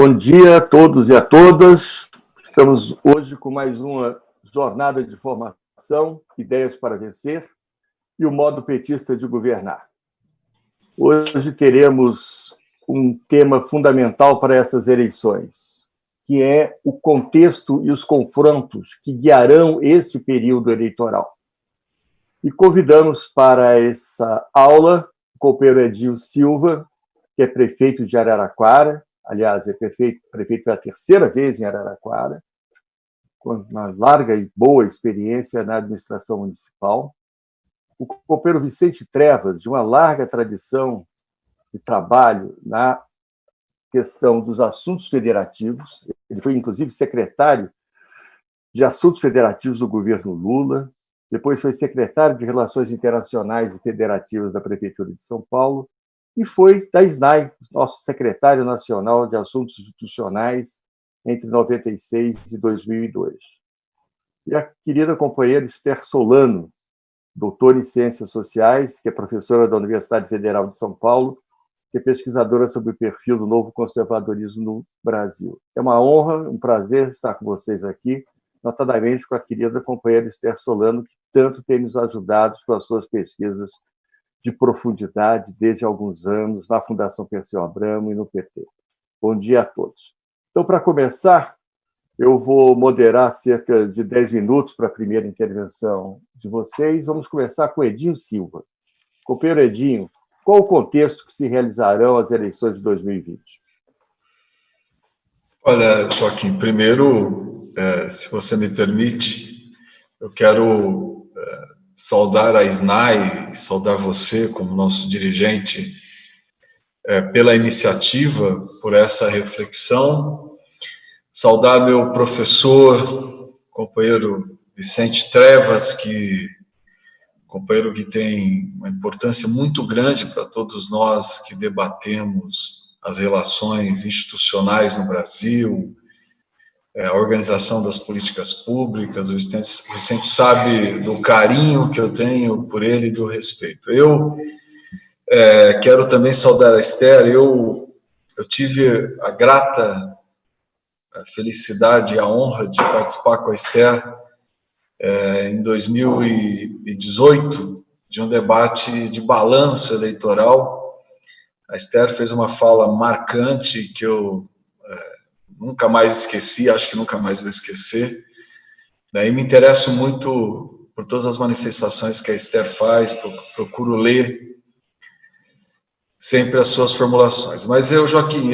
Bom dia a todos e a todas. Estamos hoje com mais uma jornada de formação, ideias para vencer e o modo petista de governar. Hoje teremos um tema fundamental para essas eleições, que é o contexto e os confrontos que guiarão este período eleitoral. E convidamos para essa aula o copeiro Edinho Silva, que é prefeito de Araraquara, aliás, é prefeito pela terceira vez em Araraquara, com uma larga e boa experiência na administração municipal. O copeiro Vicente Trevas, de uma larga tradição de trabalho na questão dos assuntos federativos. Ele foi, inclusive, secretário de Assuntos Federativos do governo Lula, depois foi secretário de Relações Internacionais e Federativas da Prefeitura de São Paulo, e foi da SNAI, nosso secretário nacional de Assuntos Institucionais, entre 96 e 2002. E a querida companheira Esther Solano, doutora em Ciências Sociais, que é professora da Universidade Federal de São Paulo, que é pesquisadora sobre o perfil do novo conservadorismo no Brasil. É uma honra, um prazer estar com vocês aqui, notadamente com a querida companheira Esther Solano, que tanto tem nos ajudado com as suas pesquisas de profundidade desde alguns anos na Fundação Perseu Abramo e no PT. Bom dia a todos. Então, para começar, eu vou moderar cerca de 10 minutos para a primeira intervenção de vocês. Vamos começar com Edinho Silva. Companheiro Edinho, qual o contexto que se realizarão as eleições de 2020? Olha, Joaquim, primeiro, se você me permite, eu quero saudar a SNAI, saudar você como nosso dirigente pela iniciativa, por essa reflexão, saudar meu professor, companheiro Vicente Trevas, companheiro que tem uma importância muito grande para todos nós que debatemos as relações institucionais no Brasil, a organização das políticas públicas. O Vicente sabe do carinho que eu tenho por ele e do respeito. Eu quero também saudar a Esther. Eu tive a grata felicidade e a honra de participar com a Esther em 2018 de um debate de balanço eleitoral. A Esther fez uma fala marcante que eu nunca mais esqueci, acho que nunca mais vou esquecer. E me interesso muito por todas as manifestações que a Esther faz, procuro ler sempre as suas formulações. Mas eu, Joaquim,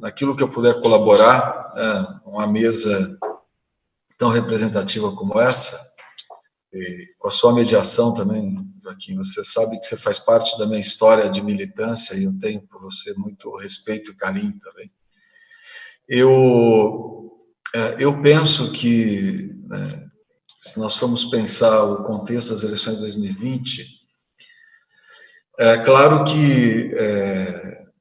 naquilo que eu puder colaborar, uma mesa tão representativa como essa, e com a sua mediação também, Joaquim, você sabe que você faz parte da minha história de militância e eu tenho por você muito respeito e carinho também. Eu penso que, se nós formos pensar o contexto das eleições de 2020, é claro que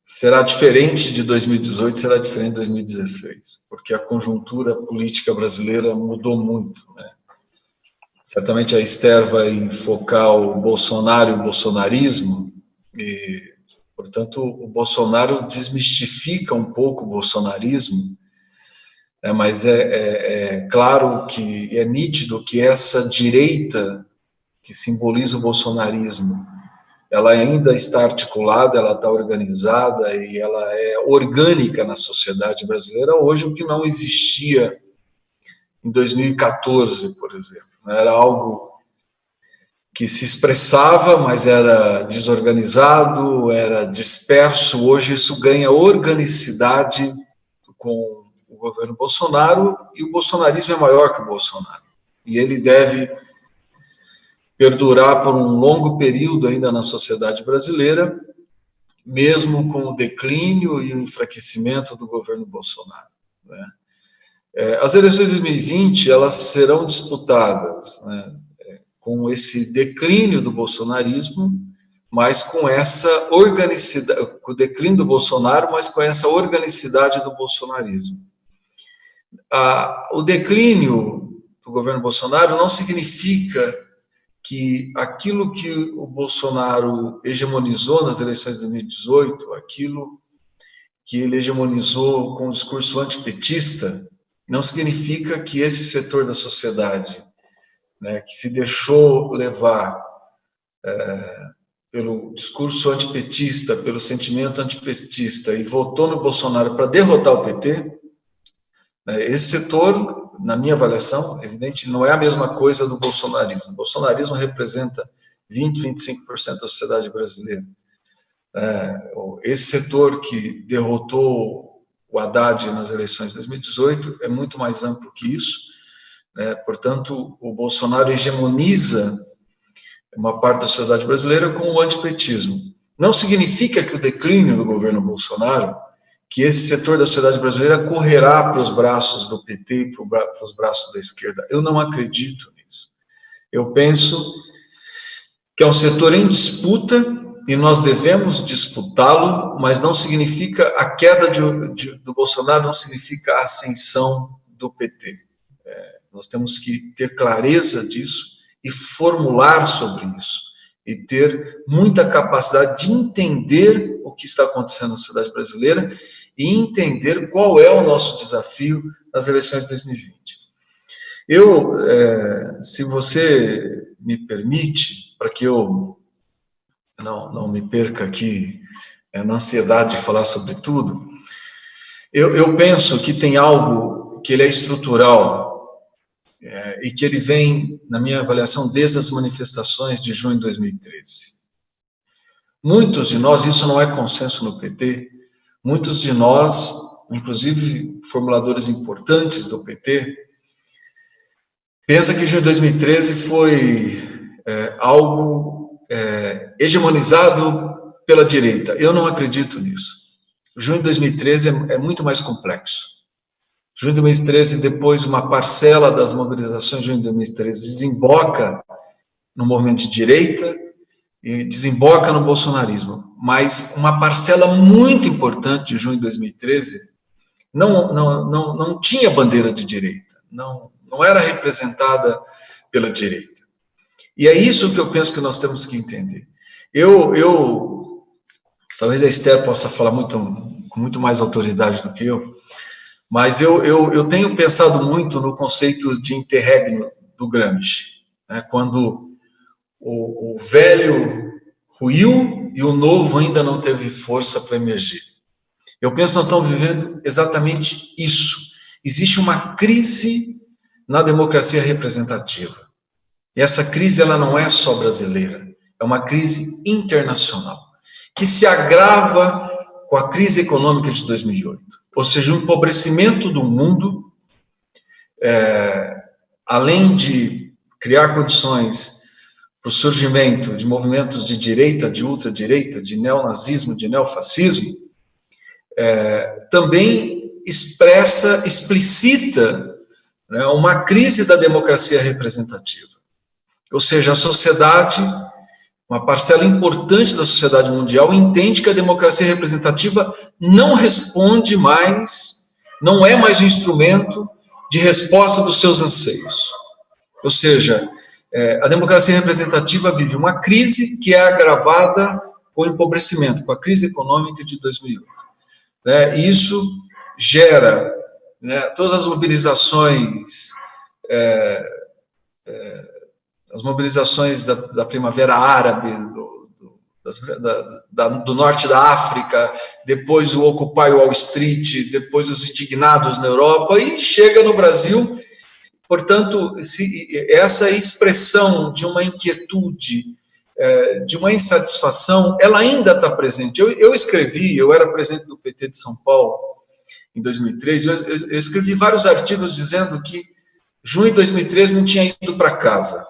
será diferente de 2018, será diferente de 2016, porque a conjuntura política brasileira mudou muito, né? Certamente a Esther vai focar o Bolsonaro e o bolsonarismo, e, portanto, o Bolsonaro desmistifica um pouco o bolsonarismo, mas é claro que é nítido que essa direita que simboliza o bolsonarismo, ela ainda está articulada, ela está organizada e ela é orgânica na sociedade brasileira hoje, o que não existia em 2014, por exemplo. Era algo que se expressava, mas era desorganizado, era disperso. Hoje isso ganha organicidade com o governo Bolsonaro, e o bolsonarismo é maior que o Bolsonaro. E ele deve perdurar por um longo período ainda na sociedade brasileira, mesmo com o declínio e o enfraquecimento do governo Bolsonaro, né? As eleições de 2020, elas serão disputadas, né, com esse declínio do bolsonarismo, mas com essa organicidade, com o declínio do Bolsonaro, mas com essa organicidade do bolsonarismo. O declínio do governo Bolsonaro não significa que aquilo que o Bolsonaro hegemonizou nas eleições de 2018, aquilo que ele hegemonizou com o discurso antipetista, não significa que esse setor da sociedade, né, que se deixou levar pelo discurso antipetista, pelo sentimento antipetista e votou no Bolsonaro para derrotar o PT, né, esse setor, na minha avaliação, evidente, não é a mesma coisa do bolsonarismo. O bolsonarismo representa 20, 25% da sociedade brasileira. Esse setor que derrotou o Haddad nas eleições de 2018 é muito mais amplo que isso, né? Portanto, o Bolsonaro hegemoniza uma parte da sociedade brasileira com o antipetismo. Não significa que o declínio do governo Bolsonaro, que esse setor da sociedade brasileira correrá para os braços do PT e para os braços da esquerda. Eu não acredito nisso. Eu penso que é um setor em disputa e nós devemos disputá-lo, mas não significa a queda do Bolsonaro, não significa a ascensão do PT. Nós temos que ter clareza disso e formular sobre isso, e ter muita capacidade de entender o que está acontecendo na sociedade brasileira e entender qual é o nosso desafio nas eleições de 2020. Se você me permite, para que eu não me perca aqui na ansiedade de falar sobre tudo, eu penso que tem algo que ele é estrutural, e que ele vem, na minha avaliação, desde as manifestações de junho de 2013. Muitos de nós, isso não é consenso no PT, muitos de nós, inclusive formuladores importantes do PT, pensam que junho de 2013 foi algo hegemonizado pela direita. Eu não acredito nisso. Junho de 2013 é muito mais complexo. Junho de 2013, depois, uma parcela das mobilizações de junho de 2013 desemboca no movimento de direita e desemboca no bolsonarismo. Mas uma parcela muito importante de junho de 2013 não tinha bandeira de direita, não era representada pela direita. E é isso que eu penso que nós temos que entender. Talvez a Esther possa falar com muito mais autoridade do que eu, mas eu tenho pensado muito no conceito de interregno do Gramsci, né? Quando o velho ruiu e o novo ainda não teve força para emergir. Eu penso que nós estamos vivendo exatamente isso. Existe uma crise na democracia representativa. E essa crise ela não é só brasileira, é uma crise internacional, que se agrava com a crise econômica de 2008. Ou seja, o empobrecimento do mundo, além de criar condições para o surgimento de movimentos de direita, de ultradireita, de neonazismo, de neofascismo, também explicita, né, uma crise da democracia representativa. Ou seja, a sociedade, uma parcela importante da sociedade mundial, entende que a democracia representativa não responde mais, não é mais um instrumento de resposta dos seus anseios. Ou seja, a democracia representativa vive uma crise que é agravada com o empobrecimento, com a crise econômica de 2008. E isso gera, né, todas as mobilizações, da Primavera Árabe, do norte da África, depois o Occupy Wall Street, depois os indignados na Europa, e chega no Brasil. Portanto, essa expressão de uma inquietude, de uma insatisfação, ela ainda está presente. Eu era presidente do PT de São Paulo em 2003, eu escrevi vários artigos dizendo que junho de 2013 não tinha ido para casa,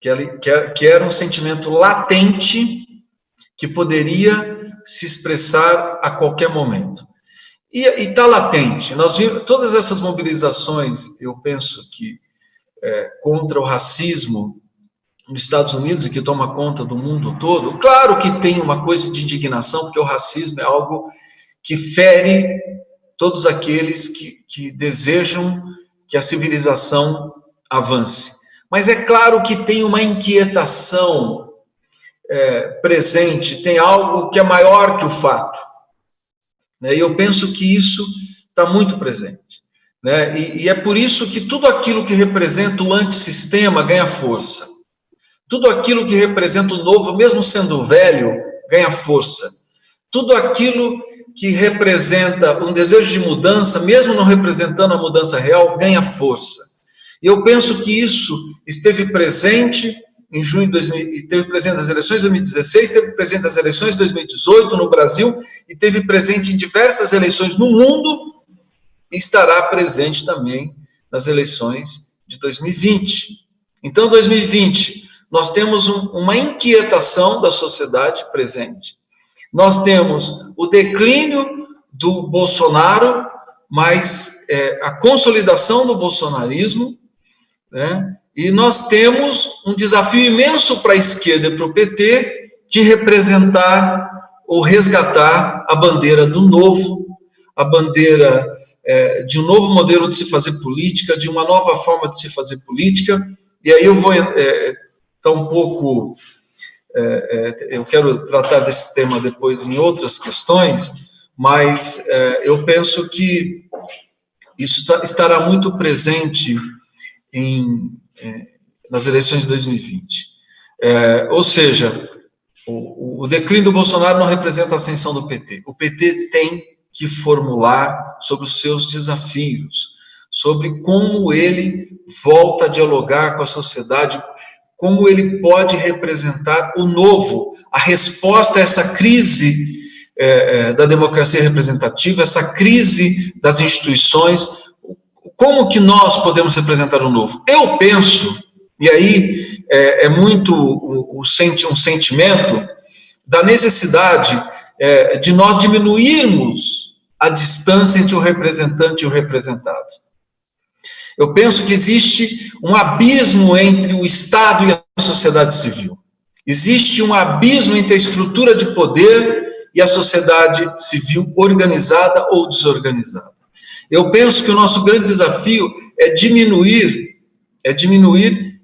que era um sentimento latente que poderia se expressar a qualquer momento. E está latente. Nós vimos todas essas mobilizações, eu penso que contra o racismo nos Estados Unidos, e que toma conta do mundo todo. Claro que tem uma coisa de indignação, porque o racismo é algo que fere todos aqueles que desejam que a civilização avance. Mas é claro que tem uma inquietação presente, tem algo que é maior que o fato. E eu penso que isso está muito presente, né? E é por isso que tudo aquilo que representa o antissistema ganha força. Tudo aquilo que representa o novo, mesmo sendo velho, ganha força. Tudo aquilo que representa um desejo de mudança, mesmo não representando a mudança real, ganha força. E eu penso que isso esteve presente em junho de 2000, esteve presente nas eleições de 2016, esteve presente nas eleições de 2018 no Brasil, e esteve presente em diversas eleições no mundo, e estará presente também nas eleições de 2020. Então, 2020, nós temos uma inquietação da sociedade presente. Nós temos o declínio do Bolsonaro, mas a consolidação do bolsonarismo, né? E nós temos um desafio imenso para a esquerda e para o PT de representar ou resgatar a bandeira do novo, a bandeira de um novo modelo de se fazer política, de uma nova forma de se fazer política. E aí eu vou estar um pouco... eu quero tratar desse tema depois em outras questões, mas eu penso que isso estará muito presente nas eleições de 2020. Ou seja, o declínio do Bolsonaro não representa a ascensão do PT. O PT tem que formular sobre os seus desafios, sobre como ele volta a dialogar com a sociedade, como ele pode representar o novo, a resposta a essa crise da democracia representativa, essa crise das instituições. Como que nós podemos representar o novo? Eu penso, e aí é muito um sentimento da necessidade de nós diminuirmos a distância entre o representante e o representado. Eu penso que existe um abismo entre o Estado e a sociedade civil. Existe um abismo entre a estrutura de poder e a sociedade civil organizada ou desorganizada. Eu penso que o nosso grande desafio é diminuir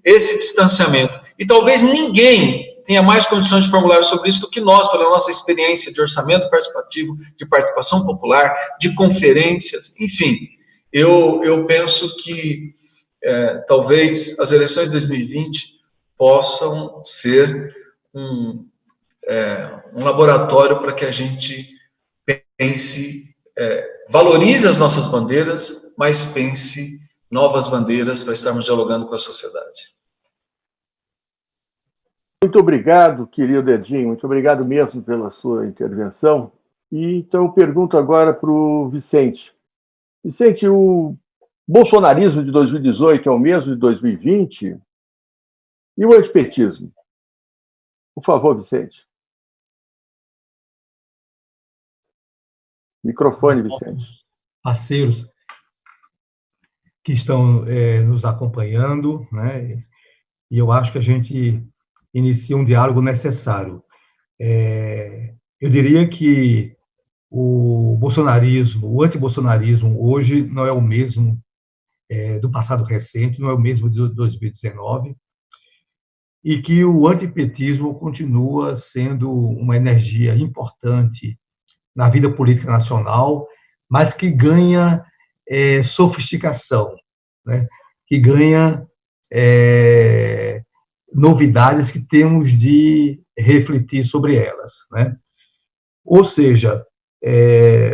esse distanciamento. E talvez ninguém tenha mais condições de formular sobre isso do que nós, pela nossa experiência de orçamento participativo, de participação popular, de conferências, enfim. Eu penso que talvez as eleições de 2020 possam ser um laboratório para que a gente pense, valorize as nossas bandeiras, mas pense novas bandeiras para estarmos dialogando com a sociedade. Muito obrigado, querido Edinho, muito obrigado mesmo pela sua intervenção. E então eu pergunto agora para o Vicente. Vicente, o bolsonarismo de 2018 é o mesmo de 2020? E o antipetismo? Por favor, Vicente. Microfone, Vicente. Parceiros que estão nos acompanhando, né? E eu acho que a gente inicia um diálogo necessário. Eu diria que o bolsonarismo, o antibolsonarismo, hoje não é o mesmo do passado recente, não é o mesmo de 2019, e que o antipetismo continua sendo uma energia importante na vida política nacional, mas que ganha sofisticação, né? Que ganha novidades que temos de refletir sobre elas, né? Ou seja,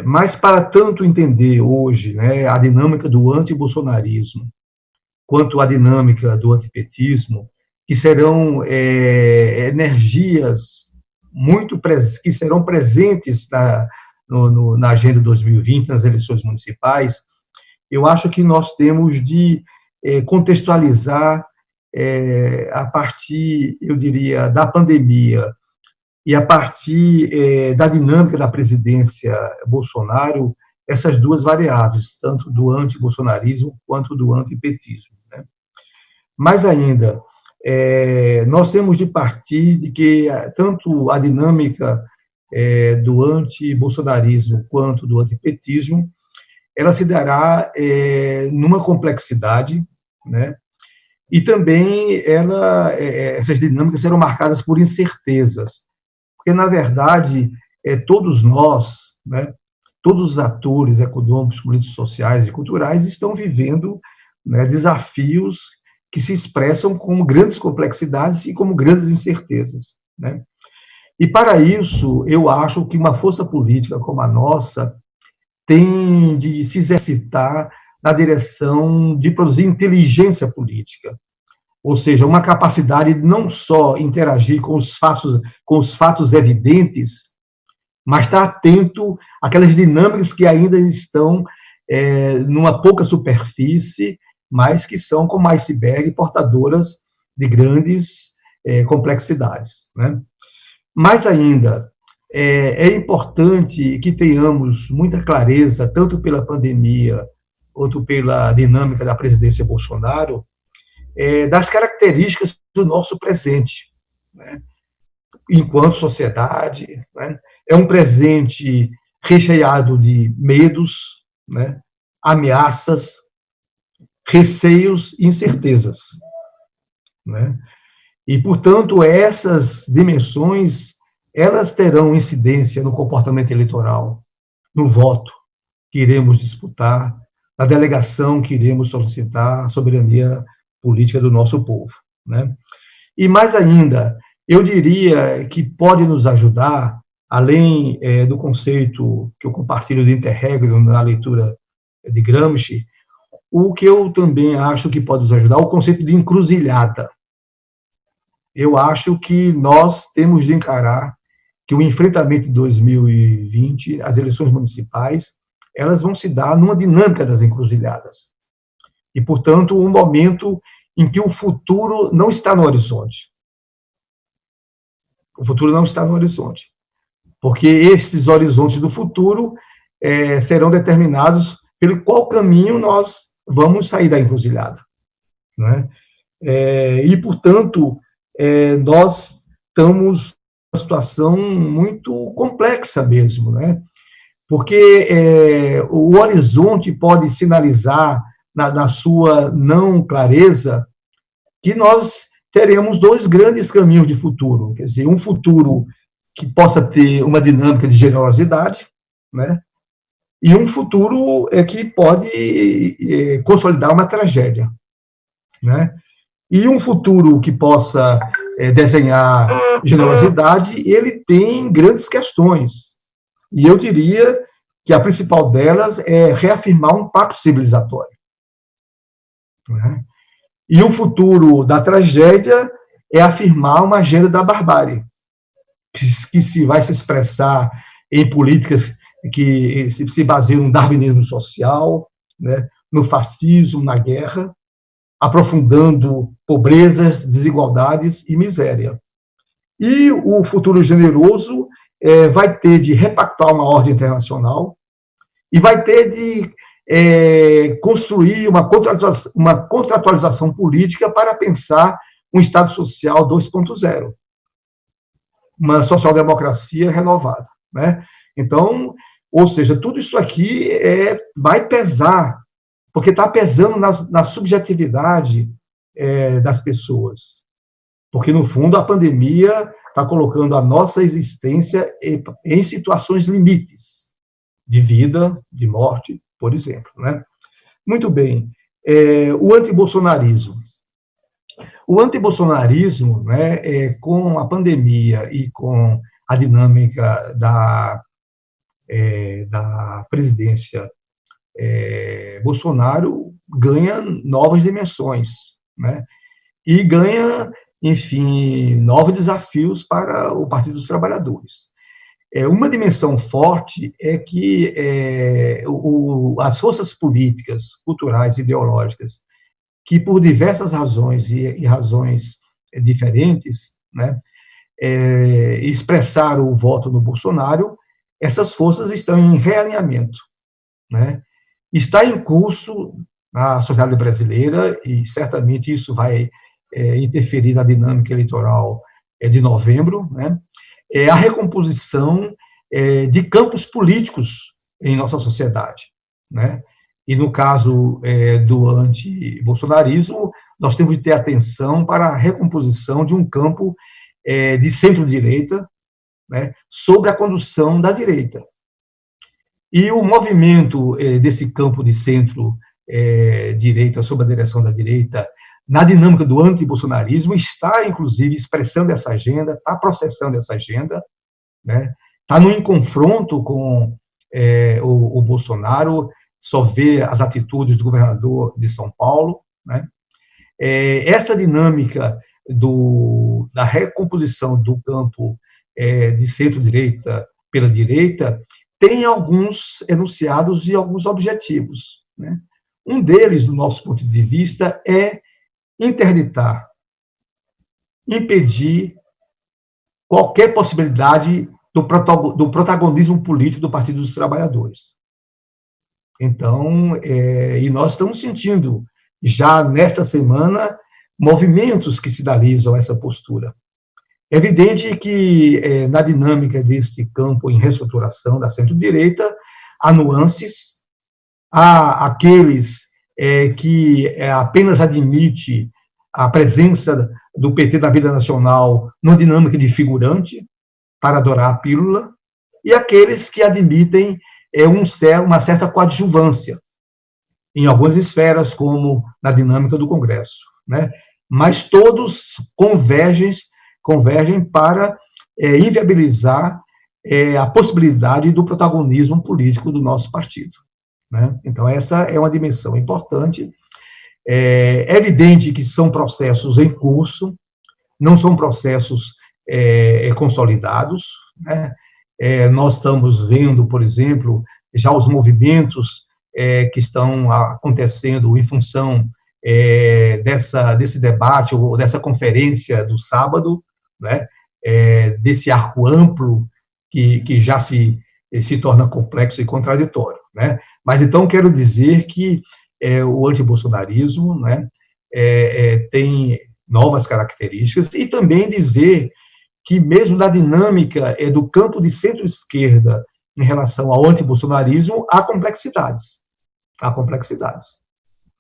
mas para tanto entender hoje, né, a dinâmica do antibolsonarismo quanto a dinâmica do antipetismo, que serão energias que serão presentes na Agenda 2020, nas eleições municipais, eu acho que nós temos de contextualizar a partir, eu diria, da pandemia e a partir da dinâmica da presidência Bolsonaro, essas duas variáveis, tanto do antibolsonarismo quanto do antipetismo, né? Mais ainda, nós temos de partir de que tanto a dinâmica do antibolsonarismo quanto do antipetismo, ela se dará numa complexidade, né? E também essas dinâmicas serão marcadas por incertezas, porque, na verdade, todos nós todos os atores econômicos, políticos, sociais e culturais estão vivendo, né, desafios que se expressam como grandes complexidades e como grandes incertezas, né? E, para isso, eu acho que uma força política como a nossa tem de se exercitar na direção de produzir inteligência política, ou seja, uma capacidade de não só interagir com os fatos evidentes, mas estar atento àquelas dinâmicas que ainda estão numa pouca superfície, mas que são, como iceberg, portadoras de grandes complexidades, né? Mais ainda, é importante que tenhamos muita clareza, tanto pela pandemia, quanto pela dinâmica da presidência Bolsonaro, das características do nosso presente, né, enquanto sociedade, né? É um presente recheado de medos, né, ameaças, receios e incertezas, né? E, portanto, essas dimensões, elas terão incidência no comportamento eleitoral, no voto que iremos disputar, na delegação que iremos solicitar a soberania política do nosso povo, né? E, mais ainda, eu diria que pode nos ajudar, além do conceito que eu compartilho de interregno na leitura de Gramsci, o que eu também acho que pode nos ajudar, o conceito de encruzilhada. Eu acho que nós temos de encarar que o enfrentamento de 2020, as eleições municipais, elas vão se dar numa dinâmica das encruzilhadas. E, portanto, um momento em que o futuro não está no horizonte. O futuro não está no horizonte. Porque esses horizontes do futuro serão determinados pelo qual caminho nós vamos sair da encruzilhada, né? E, portanto, nós estamos numa situação muito complexa mesmo, né? Porque o horizonte pode sinalizar, na sua não clareza, que nós teremos dois grandes caminhos de futuro. Quer dizer, um futuro que possa ter uma dinâmica de generosidade, né? E um futuro que pode consolidar uma tragédia, né? E um futuro que possa desenhar generosidade, ele tem grandes questões. E eu diria que a principal delas é reafirmar um pacto civilizatório, né? E o futuro da tragédia é afirmar uma agenda da barbárie, que vai se expressar em políticas que se baseiam no darwinismo social, né, no fascismo, na guerra, aprofundando pobrezas, desigualdades e miséria. E o futuro generoso vai ter de repactuar uma ordem internacional e vai ter de construir uma contratualização política para pensar um Estado social 2.0, uma social-democracia renovada, né? Então, ou seja, tudo isso aqui vai pesar, porque está pesando na subjetividade das pessoas. Porque, no fundo, a pandemia está colocando a nossa existência em situações limites de vida, de morte, por exemplo, né? Muito bem. O antibolsonarismo. O antibolsonarismo, né, com a pandemia e com a dinâmica da presidência Bolsonaro, ganha novas dimensões, né? E ganha, enfim, novos desafios para o Partido dos Trabalhadores. Uma dimensão forte é que as forças políticas, culturais, ideológicas, que por diversas razões e razões diferentes, né, expressaram o voto no Bolsonaro, essas forças estão em realinhamento, né? Está em curso na sociedade brasileira, e certamente isso vai interferir na dinâmica eleitoral de novembro, né? A recomposição de campos políticos em nossa sociedade, né? E no caso do antibolsonarismo, nós temos de ter atenção para a recomposição de um campo de centro-direita, né, sobre a condução da direita. E o movimento desse campo de centro-direita, sob a direção da direita, na dinâmica do antibolsonarismo, está, inclusive, expressando essa agenda, está processando essa agenda, né? Está num confronto com o Bolsonaro, só vê as atitudes do governador de São Paulo, né? Essa dinâmica da recomposição do campo de centro-direita pela direita tem alguns enunciados e alguns objetivos, né? Um deles, do nosso ponto de vista, é interditar, impedir qualquer possibilidade do protagonismo político do Partido dos Trabalhadores. Então, e nós estamos sentindo, já nesta semana, movimentos que sinalizam essa postura. É evidente que, na dinâmica deste campo em reestruturação da centro-direita, há nuances, há aqueles que apenas admite a presença do PT na vida nacional numa dinâmica de figurante, para adorar a pílula, e aqueles que admitem uma certa coadjuvância em algumas esferas, como na dinâmica do Congresso, né? Mas todos convergem para inviabilizar a possibilidade do protagonismo político do nosso partido, né? Então, essa é uma dimensão importante. É evidente que são processos em curso, não são processos consolidados, né? Nós estamos vendo, por exemplo, já os movimentos que estão acontecendo em função desse debate ou dessa conferência do sábado, né? Desse arco amplo que já se torna complexo e contraditório, né? Mas, então, quero dizer que o antibolsonarismo, né, tem novas características, e também dizer que, mesmo na dinâmica do campo de centro-esquerda em relação ao antibolsonarismo, há complexidades,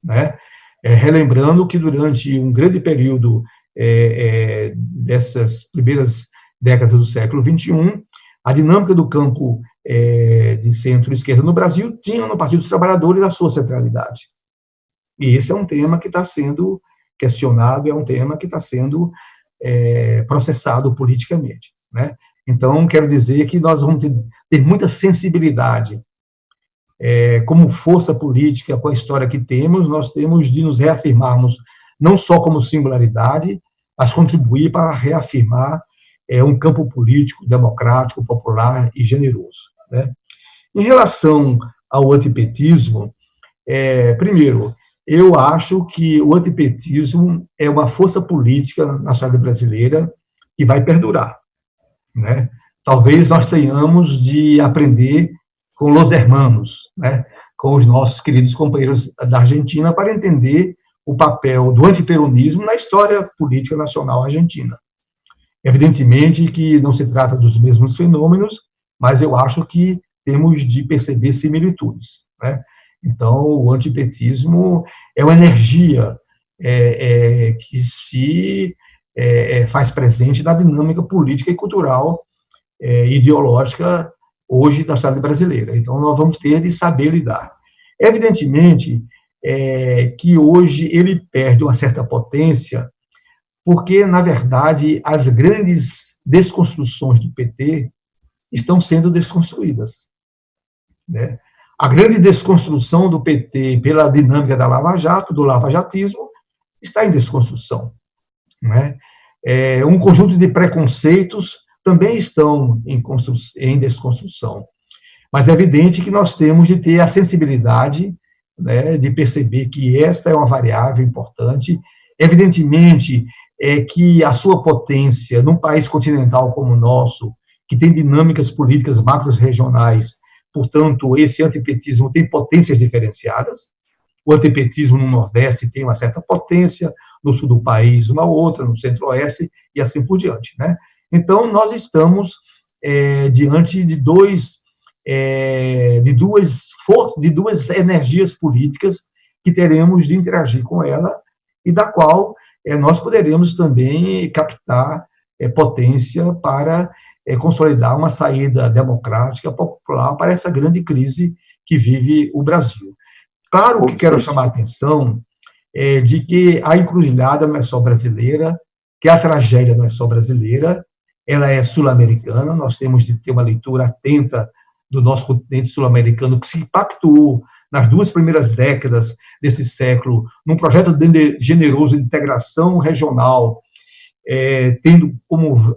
né? Relembrando que, durante um grande período dessas primeiras décadas do século XXI, a dinâmica do campo de centro-esquerda no Brasil tinha no Partido dos Trabalhadores a sua centralidade. E esse é um tema que está sendo questionado, é um tema que está sendo processado politicamente, né? Então, quero dizer que nós vamos ter muita sensibilidade como força política, com a história que temos, nós temos de nos reafirmarmos não só como singularidade, mas contribuir para reafirmar um campo político, democrático, popular e generoso, né? Em relação ao antipetismo, primeiro, eu acho que o antipetismo é uma força política na sociedade brasileira que vai perdurar, né? Talvez nós tenhamos de aprender com os hermanos, né? Com os nossos queridos companheiros da Argentina, para entender o papel do antiperonismo na história política nacional argentina. Evidentemente que não se trata dos mesmos fenômenos, mas eu acho que temos de perceber similitudes, né? Então, o antipetismo é uma energia que se faz presente na dinâmica política e cultural ideológica hoje da sociedade brasileira. Então, nós vamos ter de saber lidar. Evidentemente que hoje ele perde uma certa potência, porque, na verdade, as grandes desconstruções do PT estão sendo desconstruídas, né? A grande desconstrução do PT pela dinâmica da Lava Jato, do lavajatismo, está em desconstrução, né? Um conjunto de preconceitos também estão em desconstrução. Mas é evidente que nós temos de ter a sensibilidade, né, de perceber que esta é uma variável importante. Evidentemente que a sua potência, num país continental como o nosso, que tem dinâmicas políticas macro-regionais, portanto, esse antipetismo tem potências diferenciadas. O antipetismo no Nordeste tem uma certa potência, no sul do país uma outra, no Centro-Oeste, e assim por diante, né? Então, nós estamos diante de duas forças, de duas energias políticas que teremos de interagir com ela, e da qual nós poderemos também captar potência para consolidar uma saída democrática, popular para essa grande crise que vive o Brasil. Claro que quero chamar a atenção de que a encruzilhada não é só brasileira, que a tragédia não é só brasileira, ela é sul-americana, nós temos de ter uma leitura atenta do nosso continente sul-americano, que se impactou nas 2 primeiras décadas desse século, num projeto generoso de integração regional, tendo como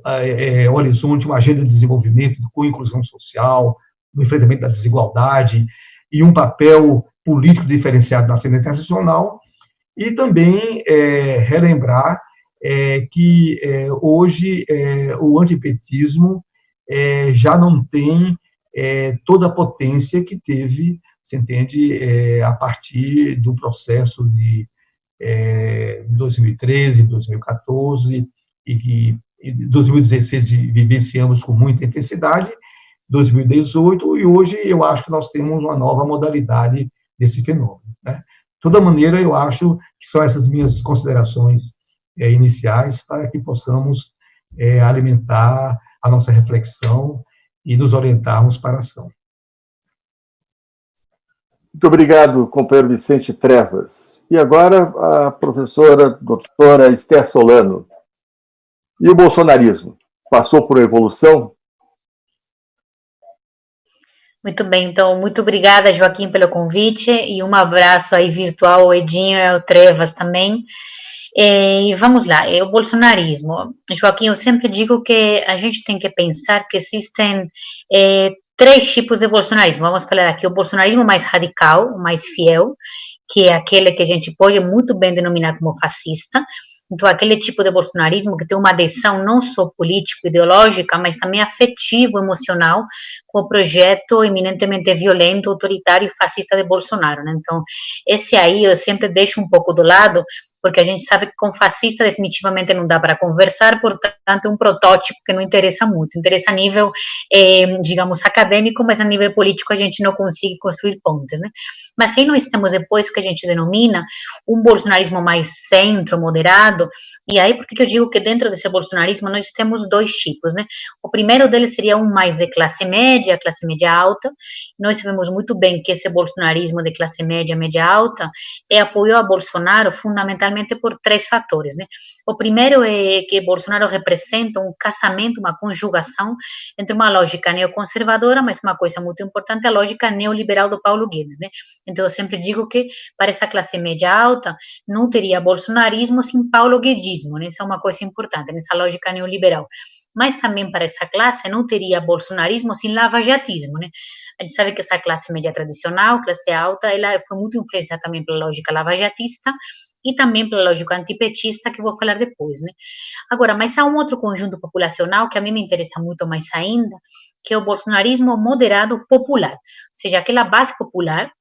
horizonte uma agenda de desenvolvimento com inclusão social, no enfrentamento da desigualdade, e um papel político diferenciado na cena internacional, e também relembrar que hoje o antipetismo já não tem toda a potência que teve, você entende, a partir do processo de 2013, 2014, e que em 2016 vivenciamos com muita intensidade, 2018, e hoje eu acho que nós temos uma nova modalidade desse fenômeno, né? De toda maneira, eu acho que são essas minhas considerações iniciais para que possamos alimentar a nossa reflexão e nos orientarmos para a ação. Muito obrigado, companheiro Vicente Trevas. E agora a professora doutora Esther Solano. E o bolsonarismo? Passou por uma evolução? Muito bem, então, muito obrigada, Joaquim, pelo convite, e um abraço aí virtual ao Edinho e ao Trevas também. E vamos lá, o bolsonarismo. Joaquim, eu sempre digo que a gente tem que pensar que existem 3 tipos de bolsonarismo. Vamos falar aqui o bolsonarismo mais radical, o mais fiel, que é aquele que a gente pode muito bem denominar como fascista. Então, aquele tipo de bolsonarismo que tem uma adesão não só político-ideológica, mas também afetivo-emocional com o projeto eminentemente violento, autoritário e fascista de Bolsonaro, né? Então, esse aí eu sempre deixo um pouco do lado, porque a gente sabe que com fascista definitivamente não dá para conversar, portanto é um protótipo que não interessa muito, interessa a nível, digamos, acadêmico, mas a nível político a gente não consegue construir pontes, né? Mas aí nós temos depois o que a gente denomina um bolsonarismo mais centro, moderado, e aí por que eu digo que dentro desse bolsonarismo nós temos 2 tipos, né? O primeiro deles seria um mais de classe média alta. Nós sabemos muito bem que esse bolsonarismo de classe média alta apoio a Bolsonaro fundamentalmente por 3 fatores, né? O primeiro é que Bolsonaro representa um casamento, uma conjugação entre uma lógica neoconservadora, mas uma coisa muito importante, a lógica neoliberal do Paulo Guedes, né? Então eu sempre digo que para essa classe média alta não teria bolsonarismo sem Paulo Guedismo, né? Essa é uma coisa importante, nessa lógica neoliberal. Mas também para essa classe não teria bolsonarismo sem lavajatismo, né? A gente sabe que essa classe média tradicional, classe alta, ela foi muito influenciada também pela lógica lavajatista e também pela lógica antipetista, que vou falar depois, né? Agora, mas há um outro conjunto populacional que a mim me interessa muito mais ainda, que é o bolsonarismo moderado popular, ou seja, aquela base popular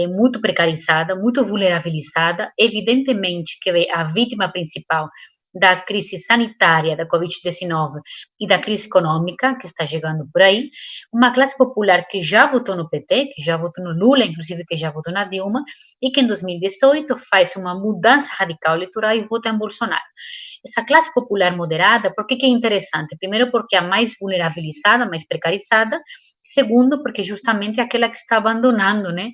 muito precarizada, muito vulnerabilizada, evidentemente que a vítima principal da crise sanitária da Covid-19 e da crise econômica que está chegando por aí, uma classe popular que já votou no PT, que já votou no Lula, inclusive que já votou na Dilma, e que em 2018 faz uma mudança radical eleitoral e vota em Bolsonaro. Essa classe popular moderada, por que é interessante? Primeiro, porque é a mais vulnerabilizada, mais precarizada. Segundo, porque justamente é aquela que está abandonando, né,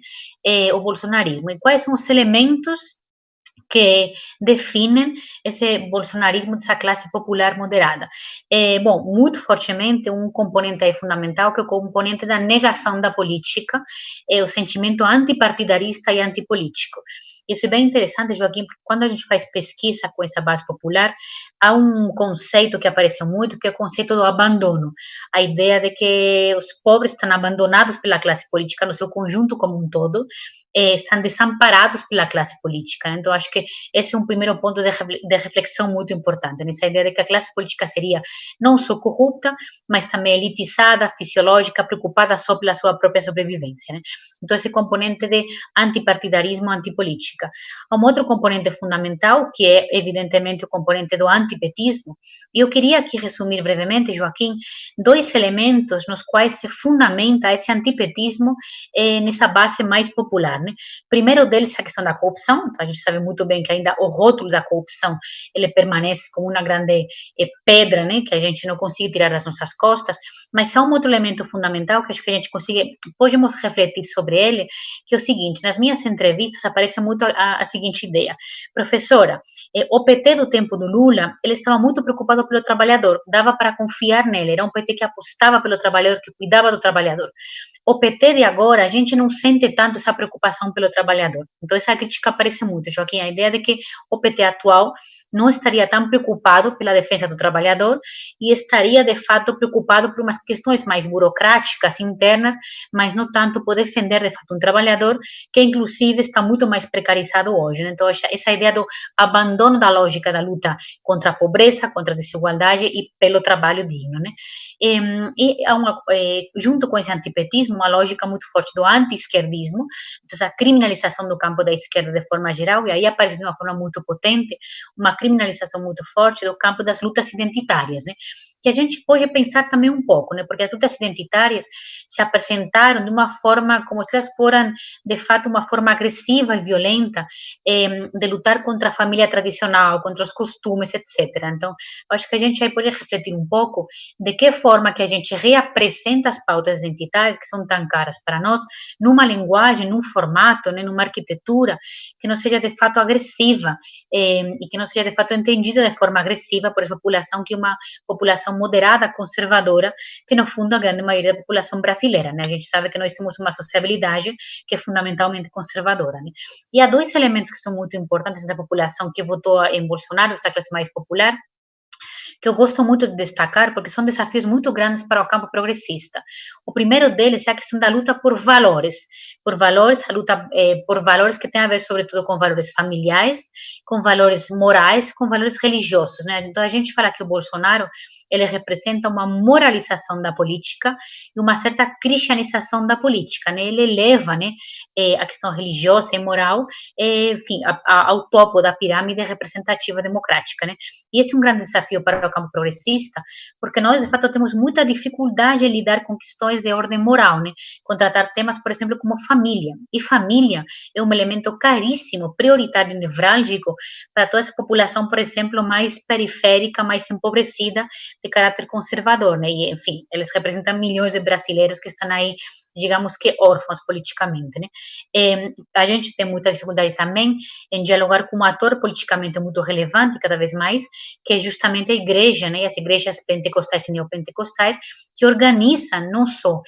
o bolsonarismo. E quais são os elementos que definem esse bolsonarismo dessa classe popular moderada? Bom, muito fortemente um componente aí fundamental, que é o componente da negação da política, o sentimento antipartidarista e antipolítico. Isso é bem interessante, Joaquim, porque quando a gente faz pesquisa com essa base popular, há um conceito que apareceu muito, que é o conceito do abandono. A ideia de que os pobres estão abandonados pela classe política no seu conjunto como um todo, estão desamparados pela classe política. Então, acho que esse é um primeiro ponto de reflexão muito importante, nessa ideia de que a classe política seria não só corrupta, mas também elitizada, fisiológica, preocupada só pela sua própria sobrevivência, né? Então, esse componente de antipartidarismo, antipolítica. democrática. Há um outro componente fundamental, que é, evidentemente, o componente do antipetismo, e eu queria aqui resumir brevemente, Joaquim, dois elementos nos quais se fundamenta esse antipetismo nessa base mais popular, né? Primeiro deles é a questão da corrupção, então a gente sabe muito bem que ainda o rótulo da corrupção, ele permanece como uma grande pedra, né, que a gente não consegue tirar das nossas costas, mas há um outro elemento fundamental que acho que a gente podemos refletir sobre ele, que é o seguinte: nas minhas entrevistas aparece muito a seguinte ideia: professora, o PT do tempo do Lula, ele estava muito preocupado pelo trabalhador, dava para confiar nele, era um PT que apostava pelo trabalhador, que cuidava do trabalhador. O PT de agora, a gente não sente tanto essa preocupação pelo trabalhador. Então, essa crítica aparece muito, Joaquim, a ideia de que o PT atual não estaria tão preocupado pela defesa do trabalhador e estaria, de fato, preocupado por umas questões mais burocráticas, internas, mas não tanto por defender, de fato, um trabalhador que, inclusive, está muito mais precarizado hoje, né? Então, essa ideia do abandono da lógica da luta contra a pobreza, contra a desigualdade e pelo trabalho digno, né? Junto com esse antipetismo, uma lógica muito forte do anti-esquerdismo, então a criminalização do campo da esquerda de forma geral, e aí aparece de uma forma muito potente, uma criminalização muito forte do campo das lutas identitárias, né? Que a gente pode pensar também um pouco, né? Porque as lutas identitárias se apresentaram de uma forma, como se elas foram, de fato, uma forma agressiva e violenta de lutar contra a família tradicional, contra os costumes, etc. Então, acho que a gente aí pode refletir um pouco de que forma que a gente reapresenta as pautas identitárias, que são tão caras para nós, numa linguagem, num formato, né, numa arquitetura que não seja de fato agressiva e que não seja de fato entendida de forma agressiva por essa população, que é uma população moderada, conservadora, que no fundo a grande maioria da população brasileira, né? A gente sabe que nós temos uma sociabilidade que é fundamentalmente conservadora, né? E há dois elementos que são muito importantes na população que votou em Bolsonaro, essa classe mais popular, que eu gosto muito de destacar, porque são desafios muito grandes para o campo progressista. O primeiro deles é a questão da luta por valores, a luta por valores que tem a ver, sobretudo, com valores familiares, com valores morais, com valores religiosos, né? Então, a gente fala que o Bolsonaro, ele representa uma moralização da política e uma certa cristianização da política, né? Ele eleva, né, a questão religiosa e moral, enfim, ao topo da pirâmide representativa democrática, né? E esse é um grande desafio para o campo progressista, porque nós, de fato, temos muita dificuldade em lidar com questões de ordem moral, né? Com tratar temas, por exemplo, como família. E família é um elemento caríssimo, prioritário, nevrálgico para toda essa população, por exemplo, mais periférica, mais empobrecida, de caráter conservador, né? E, enfim, eles representam milhões de brasileiros que estão aí, digamos que órfãos politicamente, né? A gente tem muita dificuldade também em dialogar com um ator politicamente muito relevante, cada vez mais, que é justamente a igreja, né? As igrejas pentecostais e neopentecostais, que organizam não só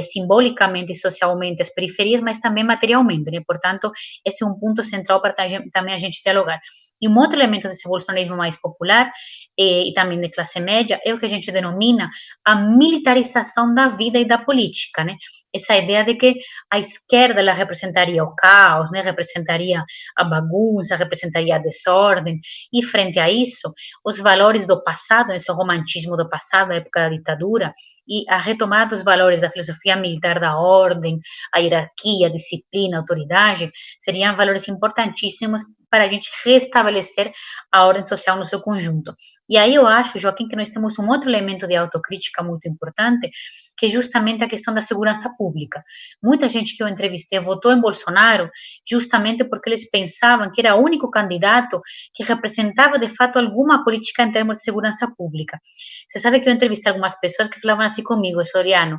simbolicamente e socialmente as periferias, mas também materialmente, né? Portanto, esse é um ponto central para também a gente dialogar. E um outro elemento desse bolsonarismo mais popular e também de classe média é o que a gente denomina a militarização da vida e da política, né? Essa ideia de que a esquerda, ela representaria o caos, né? Representaria a bagunça, representaria a desordem, e frente a isso, os valores do passado, esse romantismo do passado, da época da ditadura, e a retomada dos valores da filosofia militar da ordem, a hierarquia, a disciplina, a autoridade, seriam valores importantíssimos para a gente restabelecer a ordem social no seu conjunto. E aí eu acho, Joaquim, que nós temos um outro elemento de autocrítica muito importante, que é justamente a questão da segurança pública. Muita gente que eu entrevistei votou em Bolsonaro justamente porque eles pensavam que era o único candidato que representava, de fato, alguma política em termos de segurança pública. Você sabe que eu entrevistei algumas pessoas que falavam assim comigo, Soriano,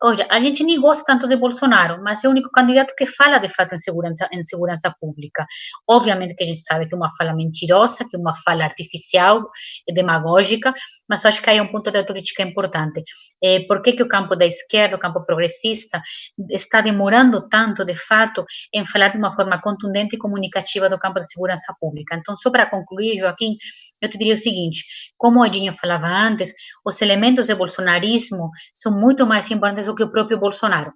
olha, a gente nem gosta tanto de Bolsonaro, mas é o único candidato que fala, de fato, em segurança pública. Obviamente que a gente sabe que é uma fala mentirosa, que é uma fala artificial, demagógica, mas eu acho que aí é um ponto de autocrítica importante. Por que o campo da esquerda, o campo progressista, está demorando tanto, de fato, em falar de uma forma contundente e comunicativa do campo da segurança pública? Então, só para concluir, Joaquim, eu te diria o seguinte: como o Edinho falava antes, os elementos de bolsonarismo são muito mais importantes do que o próprio Bolsonaro.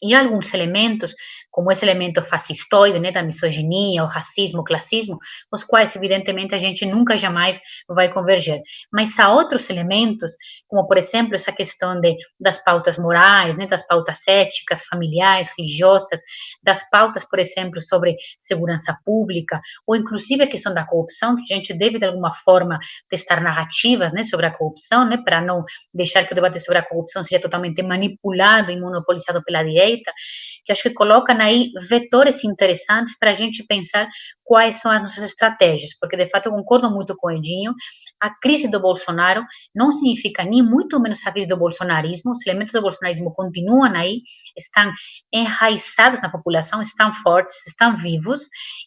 E alguns elementos, como esse elemento fascistoide, né, da misoginia, o racismo, o classismo, os quais, evidentemente, a gente nunca, jamais vai converger. Mas há outros elementos, como, por exemplo, essa questão das pautas morais, né, das pautas éticas, familiares, religiosas, das pautas, por exemplo, sobre segurança pública, ou inclusive a questão da corrupção, que a gente deve, de alguma forma, testar narrativas, né, sobre a corrupção, né, para não deixar que o debate sobre a corrupção seja totalmente manipulado e monopolizado pela direita, que acho que colocam aí vetores interessantes para a gente pensar quais são as nossas estratégias, porque de fato eu concordo muito com o Edinho, a crise do Bolsonaro não significa nem muito menos a crise do bolsonarismo, os elementos do bolsonarismo continuam aí, estão enraizados na população, estão fortes, estão vivos,